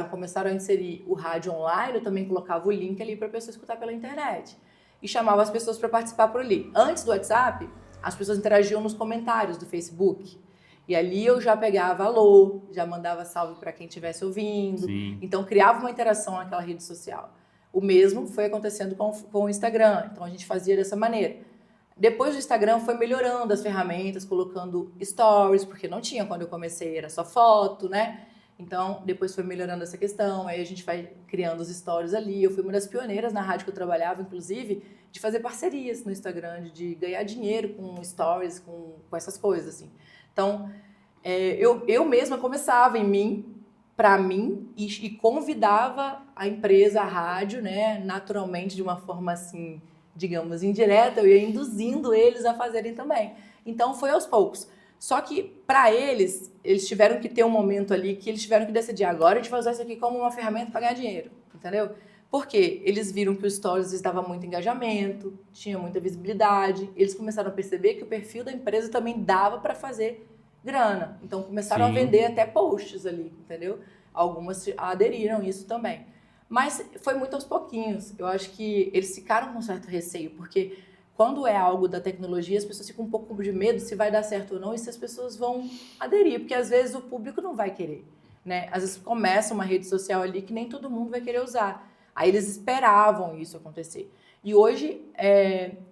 começaram a inserir o rádio online, eu também colocava o link ali para a pessoa escutar pela internet. E chamava as pessoas para participar por ali. Antes do WhatsApp, as pessoas interagiam nos comentários do Facebook. E ali eu já pegava alô, já mandava salve para quem estivesse ouvindo. Sim. Então criava uma interação naquela rede social. O mesmo foi acontecendo com o Instagram. Então a gente fazia dessa maneira. Depois do Instagram foi melhorando as ferramentas, colocando stories, porque não tinha quando eu comecei, era só foto, né? Então, depois foi melhorando essa questão, aí a gente vai criando os stories ali. Eu fui uma das pioneiras na rádio que eu trabalhava, inclusive, de fazer parcerias no Instagram, de ganhar dinheiro com stories, com essas coisas, assim. Então, eu mesma começava em mim, para mim, e convidava a empresa, a rádio, né, naturalmente, de uma forma assim, digamos, indireta, eu ia induzindo eles a fazerem também. Então, foi aos poucos. Só que, para eles tiveram que ter um momento ali que eles tiveram que decidir, agora a gente vai usar isso aqui como uma ferramenta para ganhar dinheiro, entendeu? Porque eles viram que o Stories dava muito engajamento, tinha muita visibilidade, eles começaram a perceber que o perfil da empresa também dava para fazer grana. Então, começaram a vender até posts ali, entendeu? Algumas aderiram a isso também. Mas foi muito aos pouquinhos. Eu acho que eles ficaram com certo receio, porque quando é algo da tecnologia, as pessoas ficam um pouco de medo se vai dar certo ou não e se as pessoas vão aderir, porque às vezes o público não vai querer, né? Às vezes começa uma rede social ali que nem todo mundo vai querer usar. Aí eles esperavam isso acontecer. E hoje,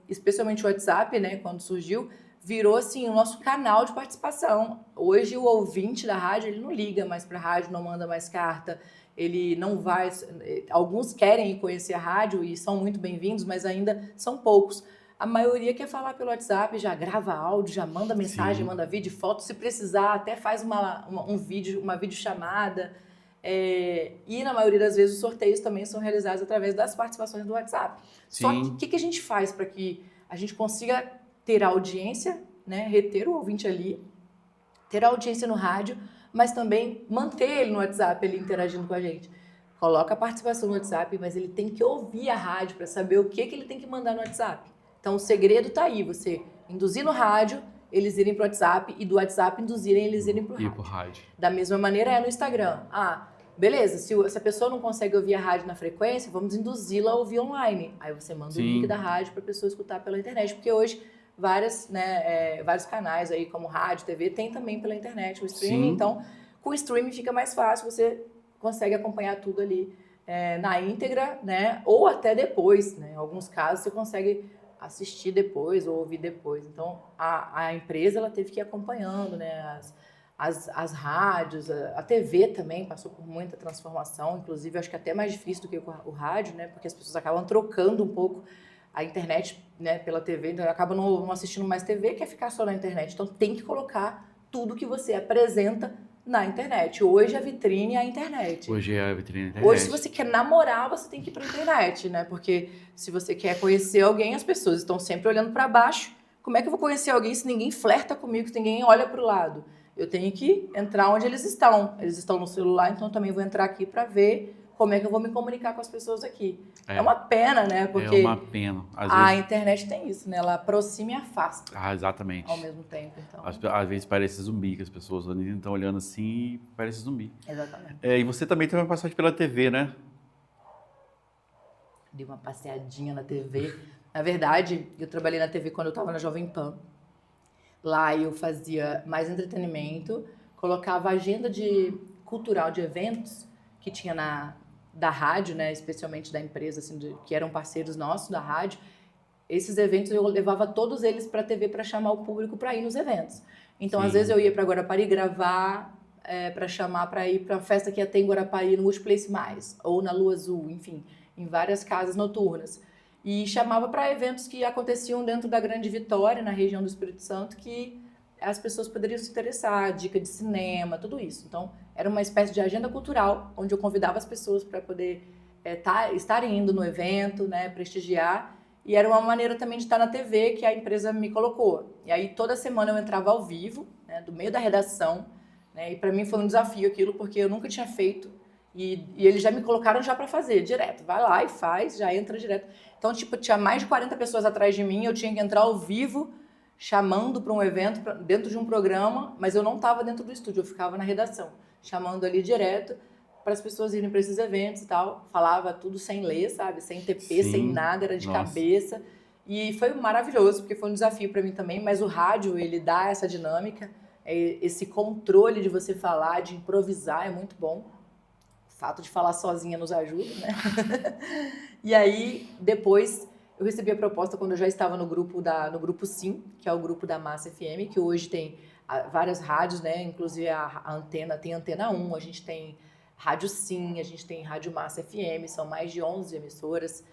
especialmente o WhatsApp, né, quando surgiu, virou assim o nosso canal de participação. Hoje o ouvinte da rádio, ele não liga mais para a rádio, não manda mais carta, ele não vai... Alguns querem ir conhecer a rádio e são muito bem-vindos, mas ainda são poucos. A maioria quer falar pelo WhatsApp, já grava áudio, já manda mensagem, manda vídeo, foto, se precisar, até faz uma videochamada. E na maioria das vezes os sorteios também são realizados através das participações do WhatsApp. Sim. Só que o que a gente faz para que a gente consiga ter a audiência, né, reter o ouvinte ali, ter a audiência no rádio, mas também manter ele no WhatsApp, ele interagindo com a gente. Coloca a participação no WhatsApp, mas ele tem que ouvir a rádio para saber o que ele tem que mandar no WhatsApp. Então, o segredo está aí, você induzir no rádio, eles irem para o WhatsApp, e do WhatsApp induzirem eles irem para o rádio. Da mesma maneira é no Instagram. Beleza, se a pessoa não consegue ouvir a rádio na frequência, vamos induzi-la a ouvir online. Aí você manda o link da rádio para a pessoa escutar pela internet, porque hoje vários canais aí, como rádio, TV, tem também pela internet o streaming. Então, com o streaming fica mais fácil, você consegue acompanhar tudo ali na íntegra, né? Ou até depois, né? Em alguns casos você consegue assistir depois ou ouvir depois. Então, a empresa ela teve que ir acompanhando, né? As rádios, a TV também passou por muita transformação, inclusive acho que até mais difícil do que o rádio, né? Porque as pessoas acabam trocando um pouco a internet, né, pela TV, então acabam não assistindo mais TV, quer ficar só na internet. Então tem que colocar tudo que você apresenta na internet. Hoje a vitrine é a internet. Hoje é a vitrine da internet. Hoje, se você quer namorar, você tem que ir para a internet, né? Porque se você quer conhecer alguém, as pessoas estão sempre olhando para baixo. Como é que eu vou conhecer alguém se ninguém flerta comigo, se ninguém olha para o lado? Eu tenho que entrar onde eles estão. Eles estão no celular, então eu também vou entrar aqui para ver como é que eu vou me comunicar com as pessoas aqui. É uma pena, né? Porque é uma pena. a internet tem isso, né? Ela aproxima e afasta. Exatamente. Ao mesmo tempo, então. Às vezes parece zumbi, que as pessoas estão olhando assim e parece zumbi. Exatamente. E você também teve uma passagem pela TV, né? Dei uma passeadinha na TV. Na verdade, eu trabalhei na TV quando eu estava na Jovem Pan. Lá eu fazia mais entretenimento, colocava agenda cultural de eventos que tinha da rádio, né, especialmente da empresa, assim, que eram parceiros nossos da rádio. Esses eventos eu levava todos eles para a TV para chamar o público para ir nos eventos. Então, às vezes eu ia para Guarapari gravar, para chamar para ir para a festa que ia ter em Guarapari no Multiplace Mais, ou na Lua Azul, enfim, em várias casas noturnas. E chamava para eventos que aconteciam dentro da Grande Vitória, na região do Espírito Santo, que as pessoas poderiam se interessar, dica de cinema, tudo isso. Então, era uma espécie de agenda cultural, onde eu convidava as pessoas para poder estarem indo no evento, né, prestigiar. E era uma maneira também de estar na TV que a empresa me colocou. E aí, toda semana eu entrava ao vivo, né, do meio da redação, né, e para mim foi um desafio aquilo, porque eu nunca tinha feito. E eles já me colocaram já para fazer, direto. Vai lá e faz, já entra direto. Então, tipo, tinha mais de 40 pessoas atrás de mim, eu tinha que entrar ao vivo, chamando para um evento, dentro de um programa, mas eu não estava dentro do estúdio, eu ficava na redação, chamando ali direto para as pessoas irem para esses eventos e tal. Falava tudo sem ler, sabe? Sem TP, Sim. sem nada, era de cabeça. E foi maravilhoso, porque foi um desafio para mim também, mas o rádio, ele dá essa dinâmica, esse controle de você falar, de improvisar, é muito bom. O fato de falar sozinha nos ajuda, né? E aí, depois, eu recebi a proposta quando eu já estava no grupo Sim, que é o grupo da Massa FM, que hoje tem várias rádios, né? Inclusive a Antena, tem Antena 1, a gente tem Rádio Sim, a gente tem Rádio Massa FM, são mais de 11 emissoras.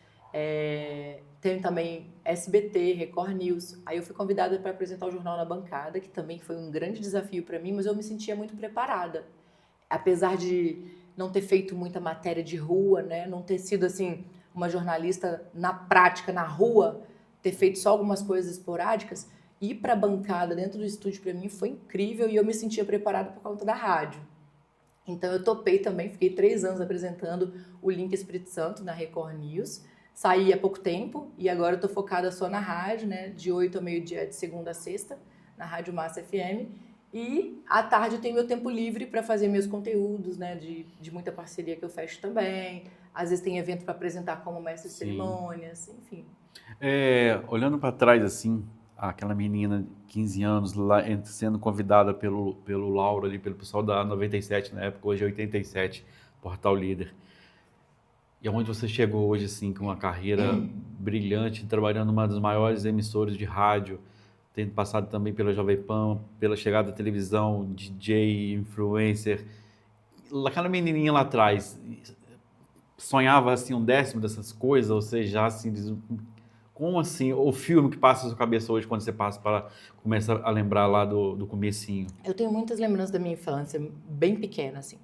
Tem também SBT, Record News. Aí eu fui convidada para apresentar o Jornal na Bancada, que também foi um grande desafio para mim, mas eu me sentia muito preparada. Apesar de não ter feito muita matéria de rua, né? Não ter sido, assim, uma jornalista na prática, na rua, ter feito só algumas coisas esporádicas, ir para a bancada dentro do estúdio para mim foi incrível e eu me sentia preparada por conta da rádio. Então eu topei também, fiquei 3 anos apresentando o Link Espírito Santo na Record News, saí há pouco tempo e agora eu tô focada só na rádio, né? De 8 ao meio-dia, de segunda a sexta, na Rádio Massa FM. E à tarde eu tenho meu tempo livre para fazer meus conteúdos, né? De muita parceria que eu fecho também. Às vezes tem evento para apresentar como mestre de cerimônias, enfim. Olhando para trás, assim, aquela menina de 15 anos lá, sendo convidada pelo Lauro ali, pelo pessoal da 97 na época, hoje é 87, Portal Líder. E aonde você chegou hoje, assim, com uma carreira brilhante, trabalhando numa das maiores emissoras de rádio, tendo passado também pela Jovem Pan, pela chegada da televisão, DJ, influencer. Aquela menininha lá atrás, sonhava assim 1/10 dessas coisas, ou seja, assim, como assim? O filme que passa na sua cabeça hoje quando você começa a lembrar lá do comecinho? Eu tenho muitas lembranças da minha infância, bem pequena, assim.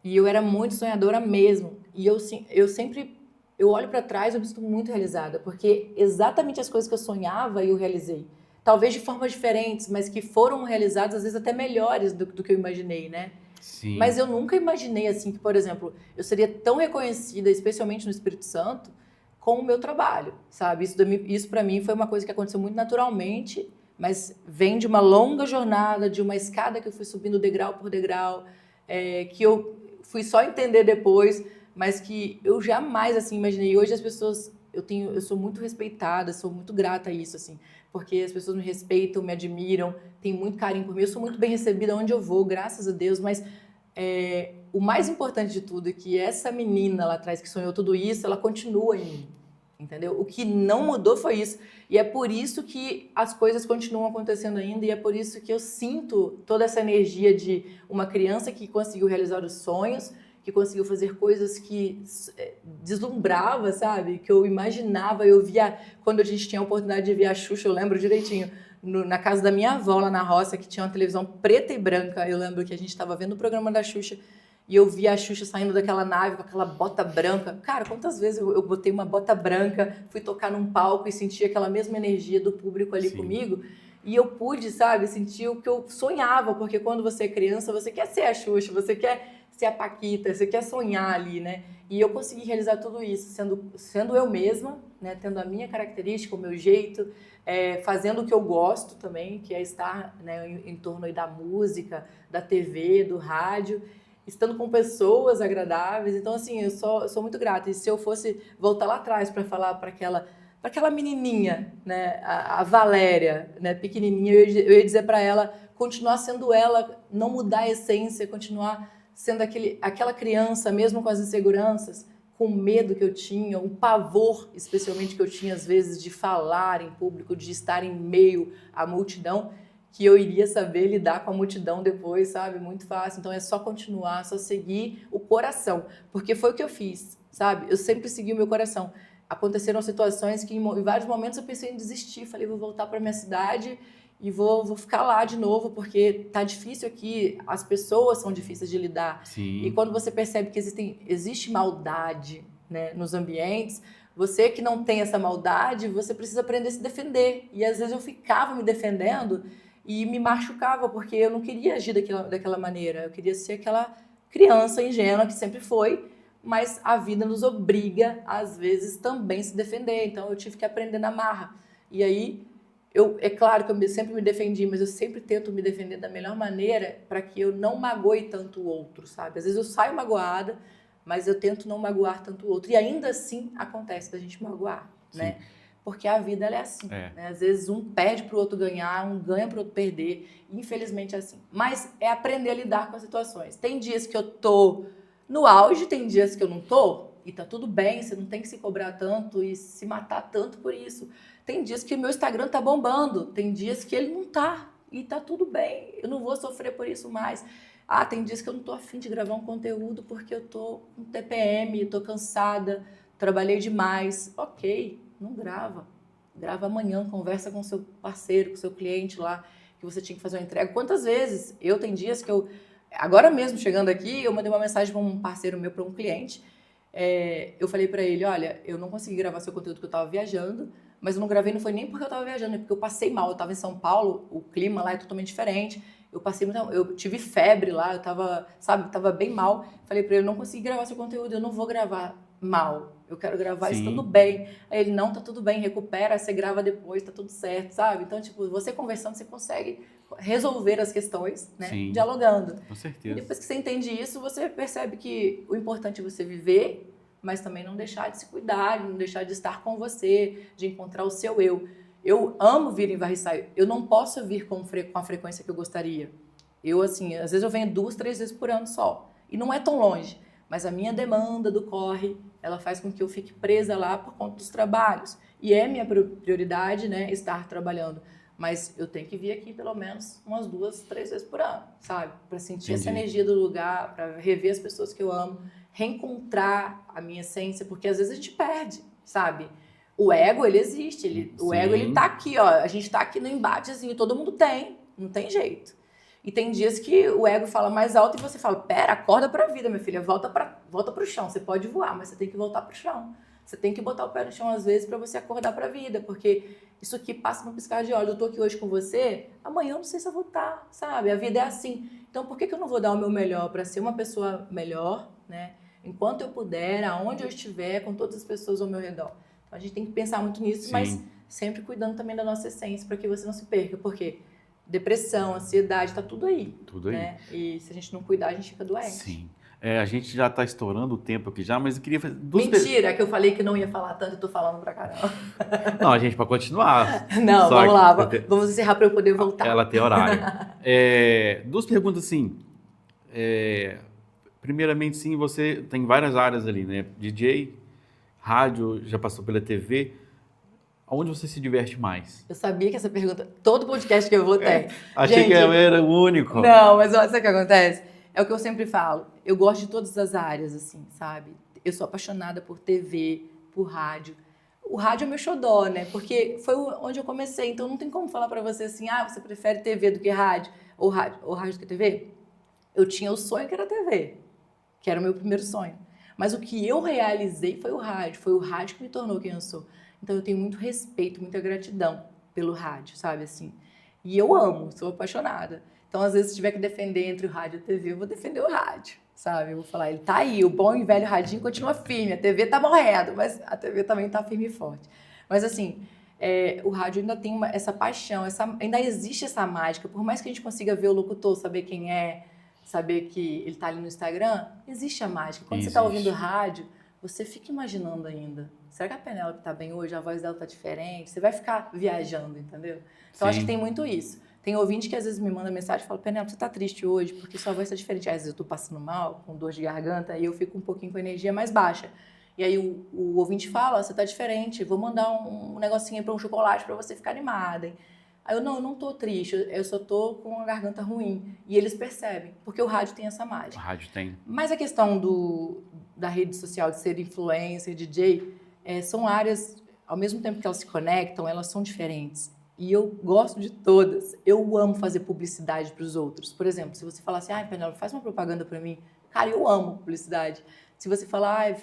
E eu era muito sonhadora mesmo. E eu sempre olho para trás e me sinto muito realizada, porque exatamente as coisas que eu sonhava eu realizei. Talvez de formas diferentes, mas que foram realizadas, às vezes até melhores do que eu imaginei, né? Sim. Mas eu nunca imaginei, assim, que, por exemplo, eu seria tão reconhecida, especialmente no Espírito Santo, com o meu trabalho, sabe? Isso para mim foi uma coisa que aconteceu muito naturalmente, mas vem de uma longa jornada, de uma escada que eu fui subindo degrau por degrau, que eu fui só entender depois, mas que eu jamais, assim, imaginei. E hoje as pessoas... Eu sou muito respeitada, sou muito grata a isso, assim, porque as pessoas me respeitam, me admiram, têm muito carinho por mim. Eu sou muito bem recebida onde eu vou, graças a Deus, mas o mais importante de tudo é que essa menina lá atrás que sonhou tudo isso, ela continua em mim, entendeu? O que não mudou foi isso. E é por isso que as coisas continuam acontecendo ainda e é por isso que eu sinto toda essa energia de uma criança que conseguiu realizar os sonhos, que conseguiu fazer coisas que deslumbrava, sabe? Que eu imaginava, eu via... Quando a gente tinha a oportunidade de ver a Xuxa, eu lembro direitinho, na casa da minha avó, lá na roça, que tinha uma televisão preta e branca. Eu lembro que a gente estava vendo o programa da Xuxa e eu vi a Xuxa saindo daquela nave com aquela bota branca. Cara, quantas vezes eu botei uma bota branca, fui tocar num palco e senti aquela mesma energia do público ali comigo. E eu pude, sabe, sentir o que eu sonhava, porque quando você é criança, você quer ser a Xuxa, você quer ser a Paquita, você quer sonhar ali, né? E eu consegui realizar tudo isso, sendo eu mesma, né? Tendo a minha característica, o meu jeito, fazendo o que eu gosto também, que é estar, né, em torno aí da música, da TV, do rádio, estando com pessoas agradáveis. Então, assim, eu sou muito grata. E se eu fosse voltar lá atrás para falar para aquela menininha, né, a Valéria, né, pequenininha, eu ia dizer para ela continuar sendo ela, não mudar a essência, continuar sendo aquela criança, mesmo com as inseguranças, com o medo que eu tinha, um pavor, especialmente, que eu tinha às vezes de falar em público, de estar em meio à multidão, que eu iria saber lidar com a multidão depois, sabe? Muito fácil. Então é só continuar, só seguir o coração, porque foi o que eu fiz, sabe? Eu sempre segui o meu coração. Aconteceram situações que em vários momentos eu pensei em desistir, falei, vou voltar para minha cidade e vou ficar lá de novo, porque tá difícil aqui, as pessoas são difíceis de lidar. Sim. E quando você percebe que existe maldade, né, nos ambientes, você que não tem essa maldade, você precisa aprender a se defender. E às vezes eu ficava me defendendo e me machucava, porque eu não queria agir daquela maneira. Eu queria ser aquela criança ingênua que sempre foi, mas a vida nos obriga, às vezes, também se defender. Então eu tive que aprender na marra. E aí, é claro que eu sempre me defendi, mas eu sempre tento me defender da melhor maneira para que eu não magoe tanto o outro, sabe? Às vezes eu saio magoada, mas eu tento não magoar tanto o outro. E ainda assim acontece da gente magoar, né? Porque a vida ela é assim, né? Às vezes um perde para o outro ganhar, um ganha para o outro perder. Infelizmente é assim. Mas é aprender a lidar com as situações. Tem dias que eu tô no auge, tem dias que eu não tô. E tá tudo bem, você não tem que se cobrar tanto e se matar tanto por isso. Tem dias que meu Instagram tá bombando, tem dias que ele não tá. E tá tudo bem, eu não vou sofrer por isso mais. Ah, tem dias que eu não tô afim de gravar um conteúdo porque eu tô com TPM, tô cansada, trabalhei demais. Ok, não grava. Grava amanhã, conversa com o seu parceiro, com o seu cliente lá, que você tinha que fazer uma entrega. Quantas vezes? Tem dias que eu... Agora mesmo, chegando aqui, eu mandei uma mensagem para um parceiro meu, para um cliente. Eu falei para ele, olha, eu não consegui gravar seu conteúdo porque eu estava viajando, mas eu não gravei, não foi nem porque eu estava viajando, é porque eu passei mal. Eu estava em São Paulo, o clima lá é totalmente diferente. Eu tive febre lá, eu tava bem mal. Falei para ele, eu não consegui gravar seu conteúdo, eu não vou gravar mal. Eu quero gravar estando bem. Aí ele, não, tá tudo bem, recupera, você grava depois, tá tudo certo, sabe? Então, tipo, você conversando, você consegue resolver as questões, né? Sim. Dialogando. Com certeza. E depois que você entende isso, você percebe que o importante é você viver, mas também não deixar de se cuidar, não deixar de estar com você, de encontrar o seu eu. Eu amo vir em Varriçai. Eu não posso vir com a frequência que eu gostaria. Eu, assim, às vezes eu venho 2, 3 vezes por ano só. E não é tão longe. Mas a minha demanda do corre, ela faz com que eu fique presa lá por conta dos trabalhos. E é minha prioridade, né, estar trabalhando. Mas eu tenho que vir aqui pelo menos umas 2, 3 vezes por ano, sabe? Para sentir essa energia do lugar, para rever as pessoas que eu amo, reencontrar a minha essência, porque às vezes a gente perde, sabe? O ego, ele existe, o ego, ele tá aqui, ó, a gente tá aqui no embatezinho, todo mundo tem, não tem jeito. E tem dias que o ego fala mais alto e você fala, pera, acorda pra vida, minha filha, volta pro chão, você pode voar, mas você tem que voltar pro chão. Você tem que botar o pé no chão às vezes para você acordar pra vida, porque isso aqui passa num piscar de olhos. Eu tô aqui hoje com você, amanhã eu não sei se eu vou estar, sabe? A vida é assim. Então por que eu não vou dar o meu melhor para ser uma pessoa melhor, né? Enquanto eu puder, aonde eu estiver, com todas as pessoas ao meu redor. Então a gente tem que pensar muito nisso, mas sempre cuidando também da nossa essência para que você não se perca, porque depressão, ansiedade, tá tudo aí. Tudo aí. Né? E se a gente não cuidar, a gente fica doente. Sim. A gente já está estourando o tempo aqui já, mas eu queria fazer... Mentira, que eu falei que não ia falar tanto e tô falando pra caramba. Não, a gente pode continuar. Não, vamos lá, vamos encerrar para eu poder voltar. Ela tem horário. 2 perguntas assim. Primeiramente, sim, você tem várias áreas ali, né? DJ, rádio, já passou pela TV. Aonde você se diverte mais? Eu sabia que essa pergunta, todo podcast que eu vou ter. Achei que eu era o único. Não, mas olha, sabe o que acontece? É o que eu sempre falo. Eu gosto de todas as áreas, assim, sabe? Eu sou apaixonada por TV, por rádio. O rádio é meu xodó, né? Porque foi onde eu comecei. Então não tem como falar pra você assim, você prefere TV do que rádio? Ou rádio do que TV? Eu tinha o sonho que era TV, que era o meu primeiro sonho. Mas o que eu realizei foi o rádio que me tornou quem eu sou. Então eu tenho muito respeito, muita gratidão pelo rádio, sabe assim? E eu amo, sou apaixonada. Então às vezes se tiver que defender entre o rádio e a TV, eu vou defender o rádio, sabe? Eu vou falar, ele tá aí, o bom e velho radinho continua firme, a TV tá morrendo, mas a TV também tá firme e forte. Mas assim, o rádio ainda tem essa paixão, ainda existe essa mágica, por mais que a gente consiga ver o locutor, saber quem é, saber que ele tá ali no Instagram, existe a mágica. Quando você tá ouvindo rádio, você fica imaginando ainda. Será que a Penélope tá bem hoje? A voz dela tá diferente? Você vai ficar viajando, entendeu? Então, acho que tem muito isso. Tem ouvinte que às vezes me manda mensagem e fala, Penélope, você tá triste hoje porque sua voz tá diferente. Às vezes eu tô passando mal, com dor de garganta, e eu fico um pouquinho com a energia mais baixa. E aí o ouvinte fala, você tá diferente, vou mandar um negocinho aí pra um chocolate pra você ficar animada, hein? Aí eu não tô triste, eu só tô com a garganta ruim. E eles percebem, porque o rádio tem essa mágica. O rádio tem. Mas a questão da rede social, de ser influencer, DJ, são áreas, ao mesmo tempo que elas se conectam, elas são diferentes. E eu gosto de todas. Eu amo fazer publicidade para os outros. Por exemplo, se você falar assim, Penélope, faz uma propaganda para mim. Cara, eu amo publicidade. Se você falar,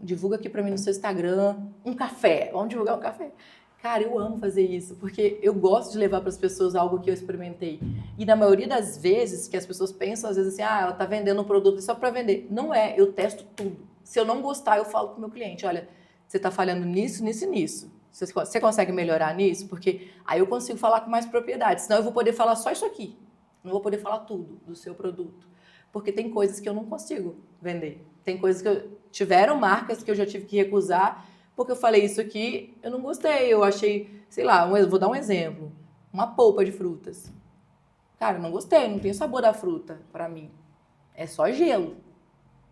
divulga aqui para mim no seu Instagram um café. Vamos divulgar um café. Cara, eu amo fazer isso, porque eu gosto de levar para as pessoas algo que eu experimentei. E na maioria das vezes, que as pessoas pensam, às vezes assim, ela está vendendo um produto só para vender. Não é, eu testo tudo. Se eu não gostar, eu falo para o meu cliente, olha, você está falhando nisso, nisso e nisso. Você consegue melhorar nisso? Porque aí eu consigo falar com mais propriedade. Senão eu vou poder falar só isso aqui. Não vou poder falar tudo do seu produto. Porque tem coisas que eu não consigo vender. Tem coisas que tiveram marcas que eu já tive que recusar, porque eu falei isso aqui, eu não gostei. Eu achei, sei lá, vou dar um exemplo. Uma polpa de frutas. Cara, eu não gostei, não tem o sabor da fruta para mim. É só gelo.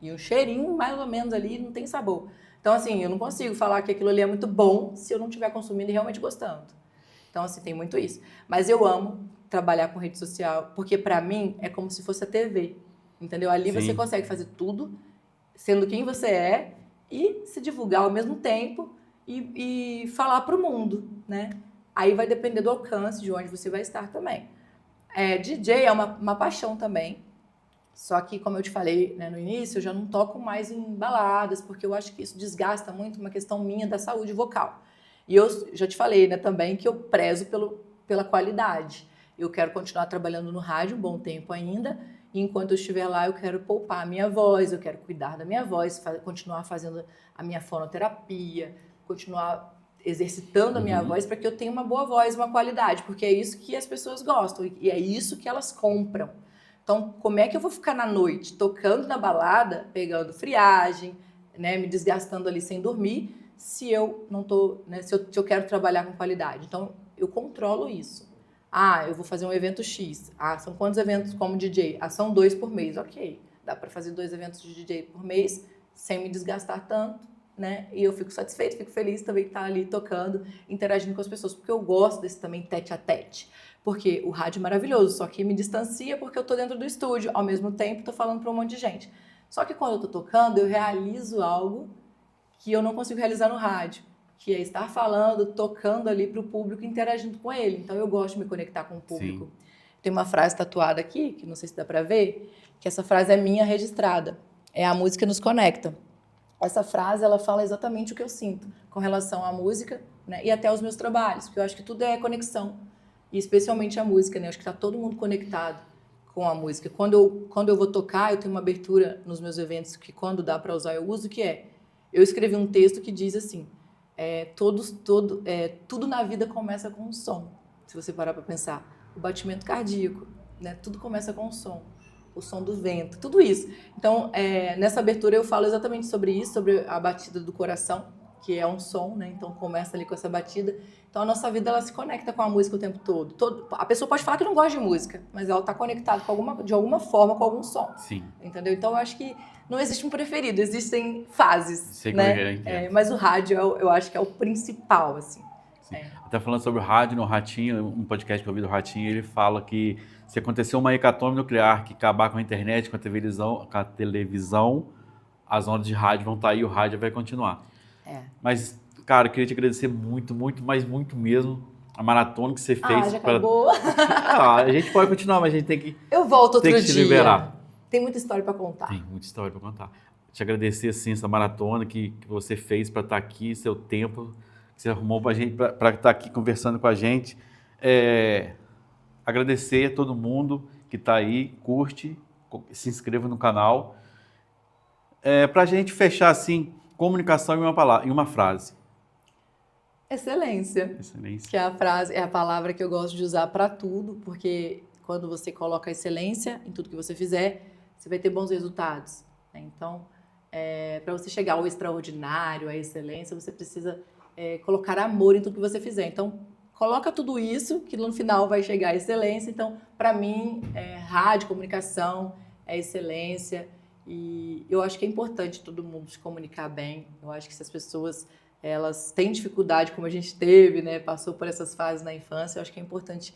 E um cheirinho mais ou menos ali, não tem sabor. Então, assim, eu não consigo falar que aquilo ali é muito bom se eu não estiver consumindo e realmente gostando. Então, assim, tem muito isso. Mas eu amo trabalhar com rede social, porque para mim é como se fosse a TV, entendeu? Ali você consegue fazer tudo, sendo quem você é, e se divulgar ao mesmo tempo e falar para o mundo, né? Aí vai depender do alcance, de onde você vai estar também. DJ é uma paixão também. Só que, como eu te falei, né, no início, eu já não toco mais em baladas, porque eu acho que isso desgasta muito uma questão minha da saúde vocal. E eu já te falei, né, também que eu prezo pela qualidade. Eu quero continuar trabalhando no rádio um bom tempo ainda, e enquanto eu estiver lá, eu quero poupar a minha voz, eu quero cuidar da minha voz, continuar fazendo a minha fonoterapia, continuar exercitando a minha voz para que eu tenha uma boa voz, uma qualidade, porque é isso que as pessoas gostam e é isso que elas compram. Então, como é que eu vou ficar na noite tocando na balada, pegando friagem, né, me desgastando ali sem dormir, se eu não tô, né, se eu quero trabalhar com qualidade? Então, eu controlo isso. Eu vou fazer um evento X. São quantos eventos como DJ? São 2 por mês. Ok, dá para fazer 2 eventos de DJ por mês sem me desgastar tanto, né? E eu fico satisfeita, fico feliz também de estar ali tocando, interagindo com as pessoas, porque eu gosto desse também tete a tete. Porque o rádio é maravilhoso, só que me distancia porque eu tô dentro do estúdio, ao mesmo tempo tô falando para um monte de gente. Só que quando eu tô tocando, eu realizo algo que eu não consigo realizar no rádio, que é estar falando, tocando ali para o público, interagindo com ele. Então eu gosto de me conectar com o público. Sim. Tem uma frase tatuada aqui, que não sei se dá para ver, que essa frase é minha registrada. É a música nos conecta. Essa frase, ela fala exatamente o que eu sinto com relação à música, né, e até aos meus trabalhos, porque eu acho que tudo é conexão. E especialmente a música, né? Acho que está todo mundo conectado com a música. Quando eu vou tocar, eu tenho uma abertura nos meus eventos que quando dá para usar eu uso, que eu escrevi um texto que diz assim, tudo na vida começa com um som, se você parar para pensar. O batimento cardíaco, né? Tudo começa com um som. O som do vento, tudo isso. Então, nessa abertura eu falo exatamente sobre isso, sobre a batida do coração, que é um som, né? Então começa ali com essa batida. Então a nossa vida ela se conecta com a música o tempo todo. A pessoa pode falar que não gosta de música, mas ela está conectada de alguma forma com algum som. Sim. Entendeu? Então eu acho que não existe um preferido, existem fases, Sei né? Mas o rádio eu acho que é o principal, assim. Até falando sobre o rádio, no Ratinho, um podcast que eu vi do Ratinho, ele fala que se acontecer uma hecatombe nuclear, que acabar com a internet, com a televisão, as ondas de rádio vão estar aí e o rádio vai continuar. Mas, cara, eu queria te agradecer muito, muito, mas muito mesmo a maratona que você fez. Já acabou. A gente pode continuar, mas a gente tem que Eu volto outro dia. Te liberar. Tem muita história para contar. Tem muita história para contar. Te agradecer, assim, essa maratona que você fez para estar aqui, seu tempo que você arrumou para gente, para estar aqui conversando com a gente. Agradecer a todo mundo que está aí, curte, se inscreva no canal. Para a gente fechar, assim, comunicação em uma frase. Excelência. Que é a palavra que eu gosto de usar para tudo, porque quando você coloca excelência em tudo que você fizer, você vai ter bons resultados. Né? Então, para você chegar ao extraordinário, à excelência, você precisa colocar amor em tudo que você fizer. Então, coloca tudo isso, que no final vai chegar à excelência. Então, para mim, rádio, comunicação, é excelência. E eu acho que é importante todo mundo se comunicar bem. Eu acho que se as pessoas elas têm dificuldade, como a gente teve, né, passou por essas fases na infância, eu acho que é importante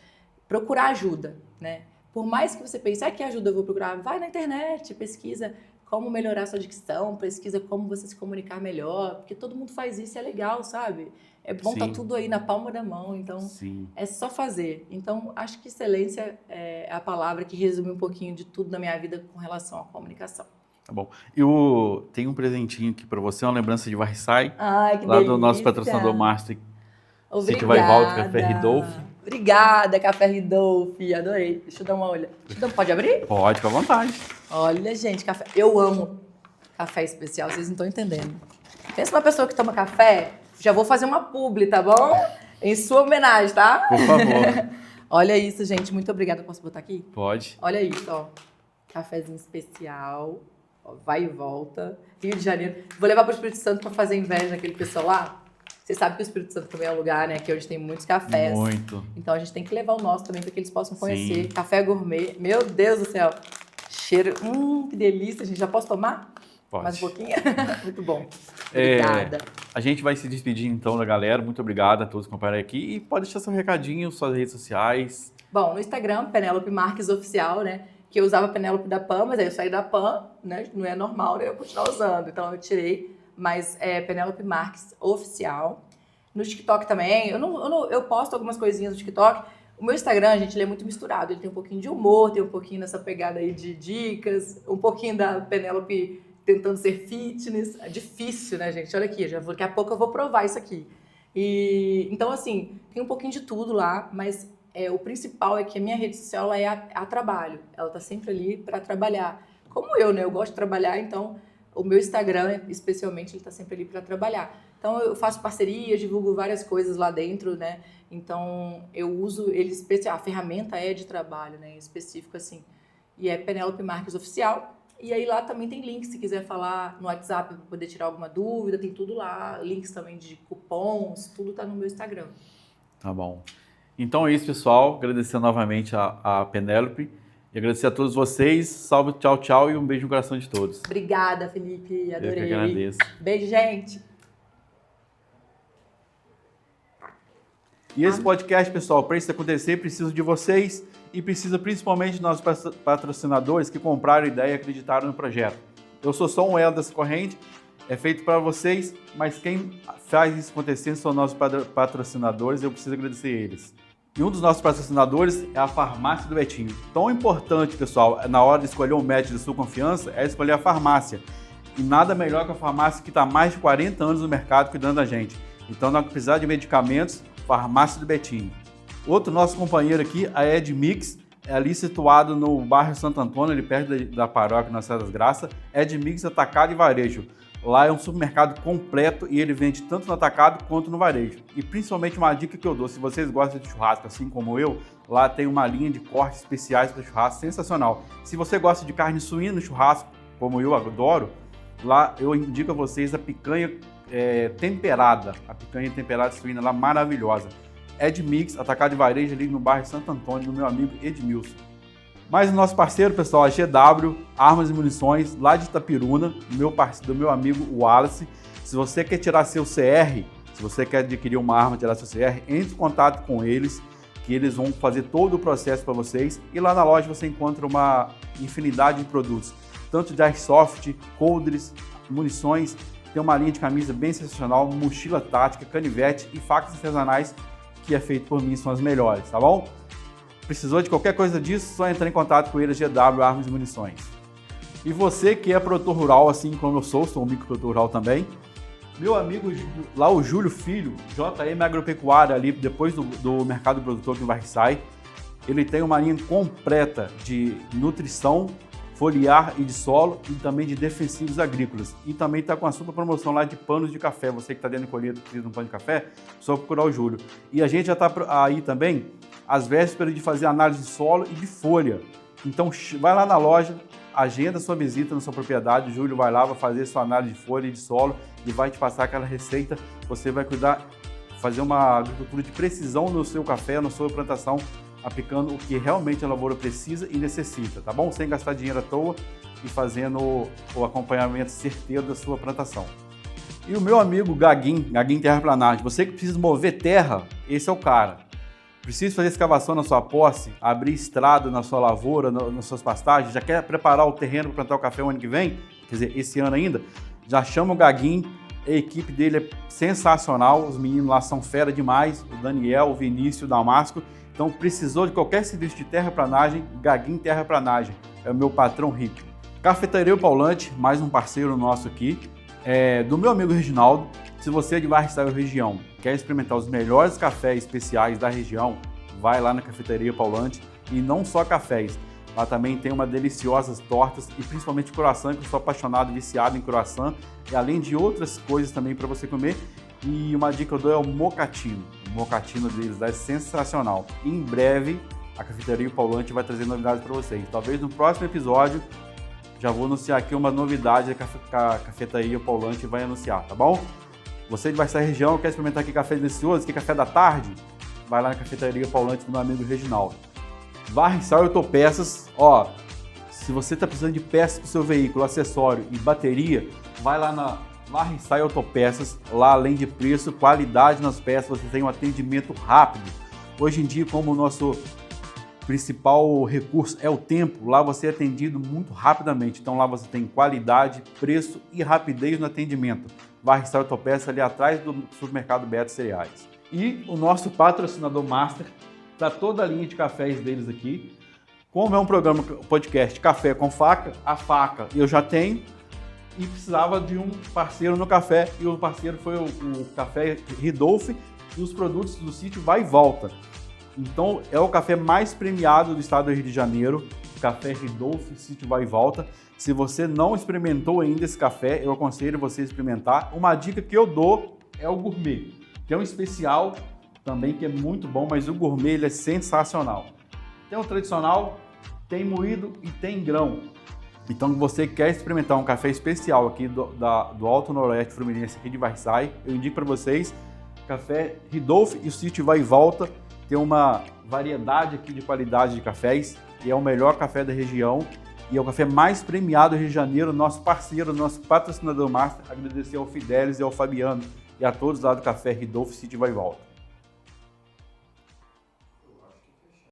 procurar ajuda, né? Por mais que você pense, que ajuda eu vou procurar? Vai na internet, pesquisa como melhorar sua dicção, pesquisa como você se comunicar melhor, porque todo mundo faz isso e é legal, sabe? É bom estar tudo aí na palma da mão, então é só fazer. Então, acho que excelência é a palavra que resume um pouquinho de tudo na minha vida com relação à comunicação. Tá bom. Eu tenho um presentinho aqui para você, uma lembrança de Varsai. Ai, que lá delícia. Do nosso patrocinador Master. Obrigada. Sítio Vai e Volta, Café Ridolf. Obrigada, Café Ridolf. Adorei. Deixa eu dar uma olhada. Pode abrir? Pode, com à vontade. Olha, gente, café. Eu amo café especial, vocês não estão entendendo. Pensa uma pessoa que toma café, já vou fazer uma publi, tá bom? Em sua homenagem, tá? Por favor. Olha isso, gente. Muito obrigada. Posso botar aqui? Pode. Olha isso, ó. Cafezinho especial. Ó, vai e volta. Rio de Janeiro. Vou levar para o Espírito Santo para fazer inveja daquele pessoal lá. Você sabe que o Espírito Santo também é um lugar, né? Que hoje tem muitos cafés. Muito. Então a gente tem que levar o nosso também para que eles possam conhecer. Sim. Café gourmet. Meu Deus do céu. Cheiro. Que delícia. Gente, já posso tomar? Pode. Mais um pouquinho? Muito bom. Obrigada. A gente vai se despedir então da galera. Muito obrigado a todos que acompanharam aqui. E pode deixar seu recadinho, suas redes sociais. Bom, no Instagram, Penélope Marques Oficial, né? Que eu usava Penélope da PAN, mas aí eu saí da PAN, né? Não é normal, né? Eu continuar usando. Então eu tirei. Mas é Penélope Marques Oficial. No TikTok também. Eu posto algumas coisinhas no TikTok. O meu Instagram, gente, ele é muito misturado. Ele tem um pouquinho de humor, tem um pouquinho dessa pegada aí de dicas, um pouquinho da Penélope tentando ser fitness. É difícil, né, gente? Olha aqui, daqui a pouco eu vou provar isso aqui. Então, assim, tem um pouquinho de tudo lá, mas o principal é que a minha rede social é a trabalho. Ela tá sempre ali para trabalhar. Como eu, né? Eu gosto de trabalhar, então o meu Instagram, especialmente, ele tá sempre ali para trabalhar. Então, eu faço parcerias, divulgo várias coisas lá dentro, né? Então, eu uso ele especial. A ferramenta é de trabalho, né? Em específico, assim. E é Penélope Marques Oficial. E aí lá também tem links, se quiser falar no WhatsApp para poder tirar alguma dúvida, tem tudo lá. Links também de cupons, tudo tá no meu Instagram. Tá bom. Então é isso, pessoal. Agradecer novamente a Penélope. E agradecer a todos vocês. Salve, tchau, tchau e um beijo no coração de todos. Obrigada, Felipe. Adorei. Eu que agradeço. Beijo, gente. E esse podcast, pessoal, para isso acontecer, preciso de vocês e precisa principalmente dos nossos patrocinadores que compraram a ideia e acreditaram no projeto. Eu sou só um elo dessa corrente, é feito para vocês, mas quem faz isso acontecer são nossos patrocinadores e eu preciso agradecer eles. E um dos nossos patrocinadores é a Farmácia do Betinho. Tão importante, pessoal, na hora de escolher um médico de sua confiança, é escolher a farmácia. E nada melhor que a farmácia que está há mais de 40 anos no mercado cuidando da gente. Então, não precisar de medicamentos, Farmácia do Betinho. Outro nosso companheiro aqui, a Edmix, é ali situado no bairro Santo Antônio, ali perto da paróquia Nossa Senhora das Graças. Edmix Atacado e Varejo. Lá é um supermercado completo e ele vende tanto no atacado quanto no varejo. E principalmente uma dica que eu dou, se vocês gostam de churrasco assim como eu, lá tem uma linha de cortes especiais para churrasco sensacional. Se você gosta de carne suína no churrasco, como eu adoro, lá eu indico a vocês a picanha temperada, a picanha temperada suína lá maravilhosa. Ed Mix, atacado de varejo ali no bairro Santo Antônio, do meu amigo Edmilson. Mas o nosso parceiro, pessoal, a GW Armas e Munições, lá de Itapiruna, do meu amigo Wallace. Se você quer tirar seu CR, se você quer adquirir uma arma, tirar seu CR, entre em contato com eles, que eles vão fazer todo o processo para vocês. E lá na loja você encontra uma infinidade de produtos, tanto de airsoft, coldres, munições. Tem uma linha de camisa bem sensacional, mochila tática, canivete e facas artesanais, que é feito por mim, são as melhores, tá bom? Precisou de qualquer coisa disso, só entrar em contato com eles, GW Armas e Munições. E você que é produtor rural, assim como eu sou um microprodutor rural também, meu amigo lá, o Júlio Filho, JM Agropecuária, ali depois do Mercado Produtor aqui em Varriçai, ele tem uma linha completa de nutrição, foliar e de solo e também de defensivos agrícolas. E também está com a super promoção lá de panos de café. Você que está dentro de colheita, precisa de um pano de café, só procurar o Júlio. E a gente já está aí também, às vésperas de fazer análise de solo e de folha. Então vai lá na loja, agenda sua visita na sua propriedade, o Júlio vai lá, vai fazer sua análise de folha e de solo e vai te passar aquela receita. Você vai cuidar, fazer uma agricultura de precisão no seu café, na sua plantação, aplicando o que realmente a lavoura precisa e necessita, tá bom? Sem gastar dinheiro à toa e fazendo o acompanhamento certeiro da sua plantação. E o meu amigo Gaguin Terraplanagem, você que precisa mover terra, esse é o cara. Precisa fazer escavação na sua posse, abrir estrada na sua lavoura, nas suas pastagens, já quer preparar o terreno para plantar o café o ano que vem, quer dizer, esse ano ainda, já chama o Gaguin, a equipe dele é sensacional, os meninos lá são fera demais, o Daniel, o Vinícius, o Damasco. Então, precisou de qualquer serviço de terraplanagem, Gaguin Terraplanagem, é o meu patrão rico. Cafeteria Paulante, mais um parceiro nosso aqui, do meu amigo Reginaldo. Se você é de Varriçai ou região, quer experimentar os melhores cafés especiais da região, vai lá na Cafeteria Paulante. E não só cafés, lá também tem uma deliciosas tortas e principalmente croissant, que eu sou apaixonado, viciado em croissant, e além de outras coisas também para você comer. E uma dica que eu dou é o mocatino. O mocatino deles é sensacional. E em breve, a Cafeteria Paulante vai trazer novidades para vocês. Talvez no próximo episódio, já vou anunciar aqui uma novidade que a Cafeteria Paulante vai anunciar, tá bom? Você de Varriçai região, quer experimentar aqui café delicioso, que café da tarde? Vai lá na Cafeteria Paulante do meu amigo Reginaldo. Varriçai Autopeças, ó, se você está precisando de peças para o seu veículo, acessório e bateria, vai lá na Varriçai Autopeças, lá além de preço, qualidade nas peças, você tem um atendimento rápido. Hoje em dia, como o nosso principal recurso é o tempo, lá você é atendido muito rapidamente. Então lá você tem qualidade, preço e rapidez no atendimento. Varriçai Autopeças ali atrás do supermercado Beto Cereais. E o nosso patrocinador master, para toda a linha de cafés deles aqui. Como é um programa podcast Café com Faca, a faca eu já tenho. E precisava de um parceiro no café, e o parceiro foi o Café Ridolf e os produtos do sítio Vai e Volta. Então é o café mais premiado do estado do Rio de Janeiro, Café Ridolf, sítio Vai e Volta. Se você não experimentou ainda esse café, eu aconselho você a experimentar. Uma dica que eu dou é o gourmet, que é um especial também que é muito bom, mas o gourmet ele é sensacional. Tem o tradicional, tem moído e tem grão. Então, você quer experimentar um café especial aqui do Alto Noroeste Fluminense, aqui de Varriçai, eu indico para vocês, Café Ridolf e o sítio Vai e Volta. Tem uma variedade aqui de qualidade de cafés, e é o melhor café da região, e é o café mais premiado do Rio de Janeiro, nosso parceiro, nosso patrocinador master. Agradecer ao Fidelis e ao Fabiano, e a todos lá do Café Ridolf, sítio Vai e Volta.